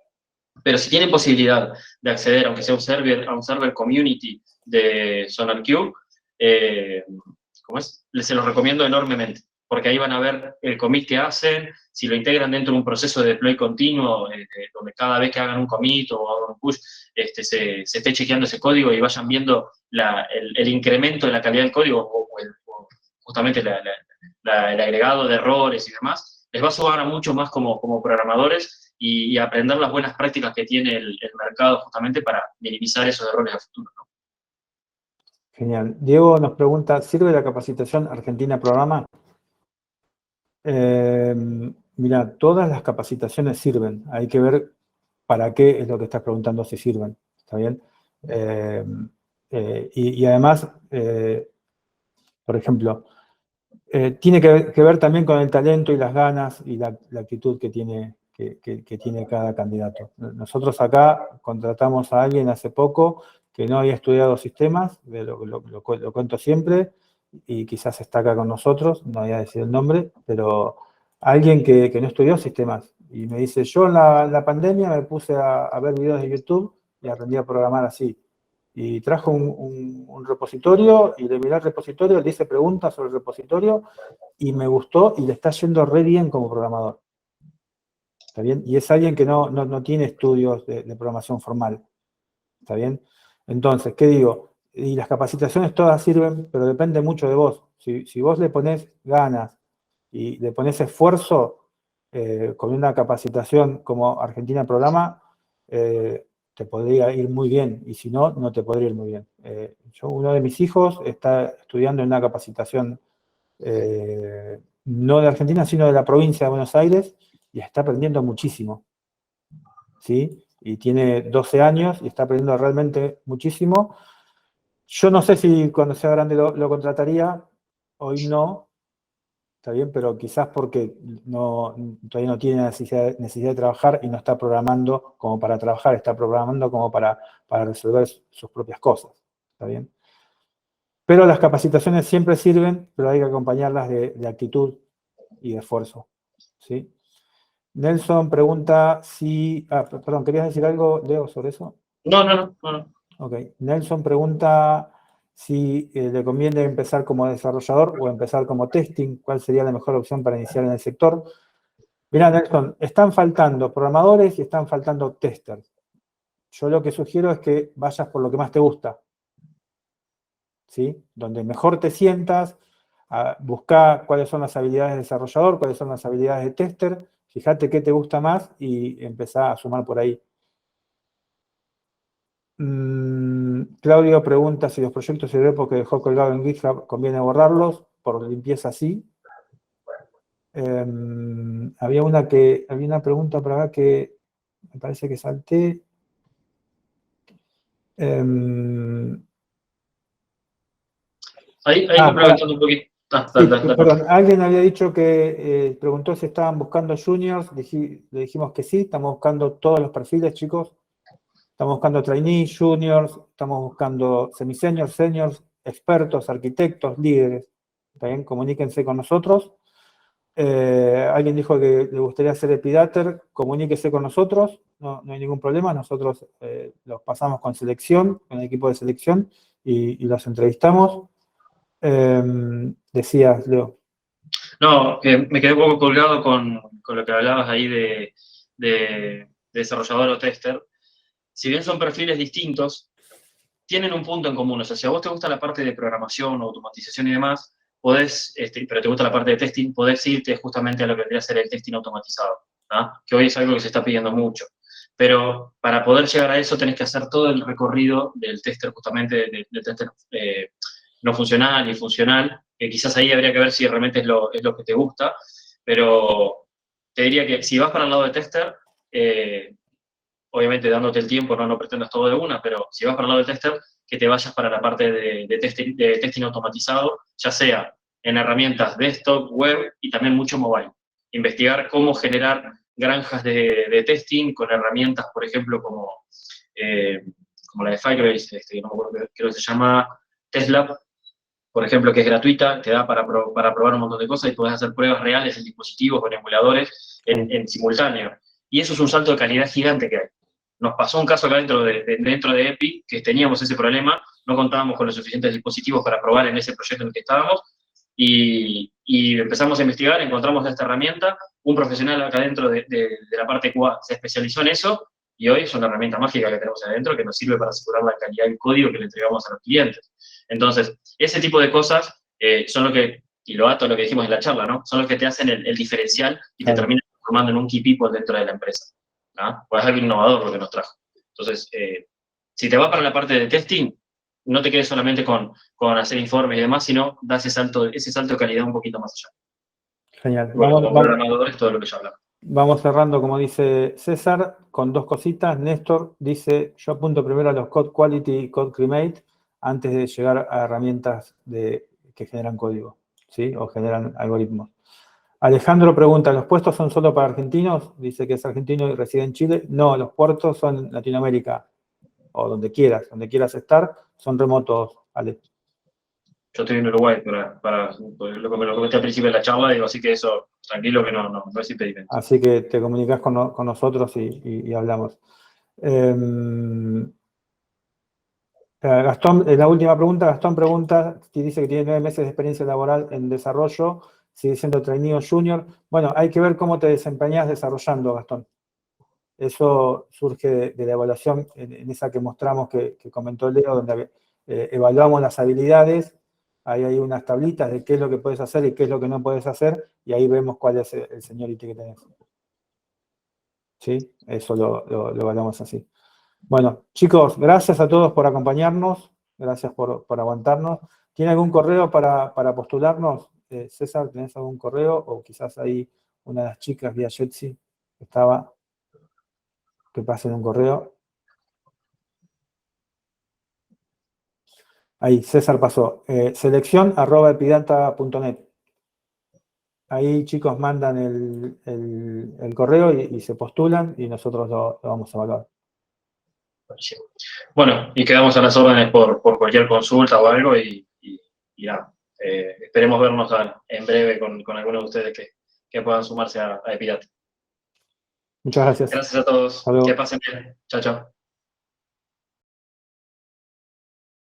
Pero si tienen posibilidad de acceder, aunque sea a un server community de SonarQube, se los recomiendo enormemente, porque ahí van a ver el commit que hacen, si lo integran dentro de un proceso de deploy continuo, donde cada vez que hagan un commit o hagan un push, se esté chequeando ese código y vayan viendo el incremento de la calidad del código o justamente el agregado de errores y demás, les va a sumar mucho más como programadores y aprender las buenas prácticas que tiene el mercado justamente para minimizar esos errores a futuro, ¿no? Genial. Diego nos pregunta, ¿sirve la capacitación Argentina Programa? Mira, todas las capacitaciones sirven. Hay que ver para qué es lo que estás preguntando si sirven. ¿Está bien? Y además, por ejemplo, tiene que ver también con el talento y las ganas y la actitud que tiene cada candidato. Nosotros acá contratamos a alguien hace poco que no había estudiado sistemas, lo cuento siempre, y quizás está acá con nosotros, no voy a decir el nombre, pero alguien que no estudió sistemas. Y me dice, yo en la pandemia me puse a ver videos de YouTube y aprendí a programar así. Y trajo un repositorio y le miré el repositorio, le hice preguntas sobre el repositorio y me gustó y le está yendo re bien como programador. ¿Está bien? Y es alguien que no tiene estudios de programación formal. ¿Está bien? Entonces, ¿qué digo? Y las capacitaciones todas sirven, pero depende mucho de vos. Si vos le ponés ganas y le ponés esfuerzo, con una capacitación como Argentina Programa, te podría ir muy bien, y si no, no te podría ir muy bien. Uno de mis hijos está estudiando en una capacitación no de Argentina, sino de la provincia de Buenos Aires, y está aprendiendo muchísimo, ¿sí? Y tiene 12 años y está aprendiendo realmente muchísimo. Yo no sé si cuando sea grande lo contrataría, hoy no, está bien, pero quizás porque todavía no tiene necesidad de trabajar y no está programando como para trabajar, está programando como para resolver sus propias cosas, ¿está bien? Pero las capacitaciones siempre sirven, pero hay que acompañarlas de actitud y de esfuerzo, ¿sí? Nelson pregunta si... perdón, ¿querías decir algo, Leo, sobre eso? No. Ok. Nelson pregunta si le conviene empezar como desarrollador o empezar como testing. ¿Cuál sería la mejor opción para iniciar en el sector? Mirá, Nelson, están faltando programadores y están faltando testers. Yo lo que sugiero es que vayas por lo que más te gusta, ¿sí? Donde mejor te sientas, busca cuáles son las habilidades de desarrollador, cuáles son las habilidades de tester, fíjate qué te gusta más y empezá a sumar por ahí. Claudio pregunta si los proyectos y repos que dejó colgado en GitHub conviene borrarlos, por limpieza sí. Había una pregunta por acá que me parece que salté. Ahí complementando un poquito. Sí, Dale. perdón, alguien había dicho que preguntó si estaban buscando juniors, le dijimos que sí, estamos buscando todos los perfiles, chicos. Estamos buscando trainees, juniors, estamos buscando semiseniors, seniors, expertos, arquitectos, líderes. También comuníquense con nosotros. Alguien dijo que le gustaría ser Epidater, comuníquese con nosotros, no hay ningún problema. Nosotros los pasamos con selección, con el equipo de selección y los entrevistamos. Decías, Leo. No, me quedé un poco colgado con lo que hablabas ahí de desarrollador o tester. Si bien son perfiles distintos, tienen un punto en común. O sea, si a vos te gusta la parte de programación, automatización y demás, pero te gusta la parte de testing, podés irte justamente a lo que vendría a ser el testing automatizado, ¿no? Que hoy es algo que se está pidiendo mucho. Pero para poder llegar a eso tenés que hacer todo el recorrido del tester, justamente del tester no funcional y funcional, que quizás ahí habría que ver si realmente es lo que te gusta, pero te diría que si vas para el lado de tester, obviamente dándote el tiempo, no pretendas todo de una, pero si vas para el lado de tester, que te vayas para la parte de testing automatizado, ya sea en herramientas desktop, web y también mucho mobile. Investigar cómo generar granjas de testing con herramientas, por ejemplo, como la de Firebase, no me acuerdo, creo que se llama TestLab, por ejemplo, que es gratuita, te da para probar un montón de cosas y podés hacer pruebas reales en dispositivos o en emuladores en simultáneo. Y eso es un salto de calidad gigante que hay. Nos pasó un caso acá dentro de Epic, que teníamos ese problema, no contábamos con los suficientes dispositivos para probar en ese proyecto en el que estábamos, y empezamos a investigar, encontramos esta herramienta, un profesional acá dentro de la parte QA se especializó en eso, y hoy es una herramienta mágica que tenemos adentro que nos sirve para asegurar la calidad del código que le entregamos a los clientes. Entonces, ese tipo de cosas son lo que, y lo ato a lo que dijimos en la charla, ¿no? Son los que te hacen el diferencial y te terminan formando en un key people dentro de la empresa, ¿no? Pues es algo innovador lo que nos trajo. Entonces, si te vas para la parte de testing, no te quedes solamente con hacer informes y demás, sino da ese salto de calidad un poquito más allá. Genial. Bueno, como programador es todo lo que ya hablamos. Vamos cerrando, como dice César, con dos cositas. Néstor dice, yo apunto primero a los Code Quality y Code Cremate antes de llegar a herramientas que generan código, ¿sí? O generan algoritmos. Alejandro pregunta, ¿los puestos son solo para argentinos? Dice que es argentino y reside en Chile. No, los puestos son en Latinoamérica, o donde quieras estar, son remotos, Ale. Yo estoy en Uruguay, para lo que me lo comenté al principio de la charla, digo, así que eso, tranquilo que no es impedimento. Así que te comunicas con nosotros y hablamos. Gastón, la última pregunta, Gastón pregunta, si dice que tiene 9 meses de experiencia laboral en desarrollo, sigue siendo trainee o junior. Bueno, hay que ver cómo te desempeñas desarrollando, Gastón. Eso surge de la evaluación en esa que mostramos que comentó Leo, donde evaluamos las habilidades. Ahí hay unas tablitas de qué es lo que puedes hacer y qué es lo que no puedes hacer, y ahí vemos cuál es el seniority que tenés. ¿Sí? Eso lo evaluamos así. Bueno, chicos, gracias a todos por acompañarnos, gracias por aguantarnos. ¿Tiene algún correo para postularnos? César, ¿tenés algún correo? O quizás ahí una de las chicas vía Jetsi que estaba, que pasen un correo. Ahí, César pasó. selección@epidata.net. Ahí, chicos, mandan el correo y se postulan y nosotros lo vamos a evaluar. Bueno, y quedamos a las órdenes por cualquier consulta o algo y nada, esperemos vernos en breve con algunos de ustedes que puedan sumarse a Epirata. Muchas gracias. Gracias a todos. Hasta luego. Que pasen bien. Chao, chao.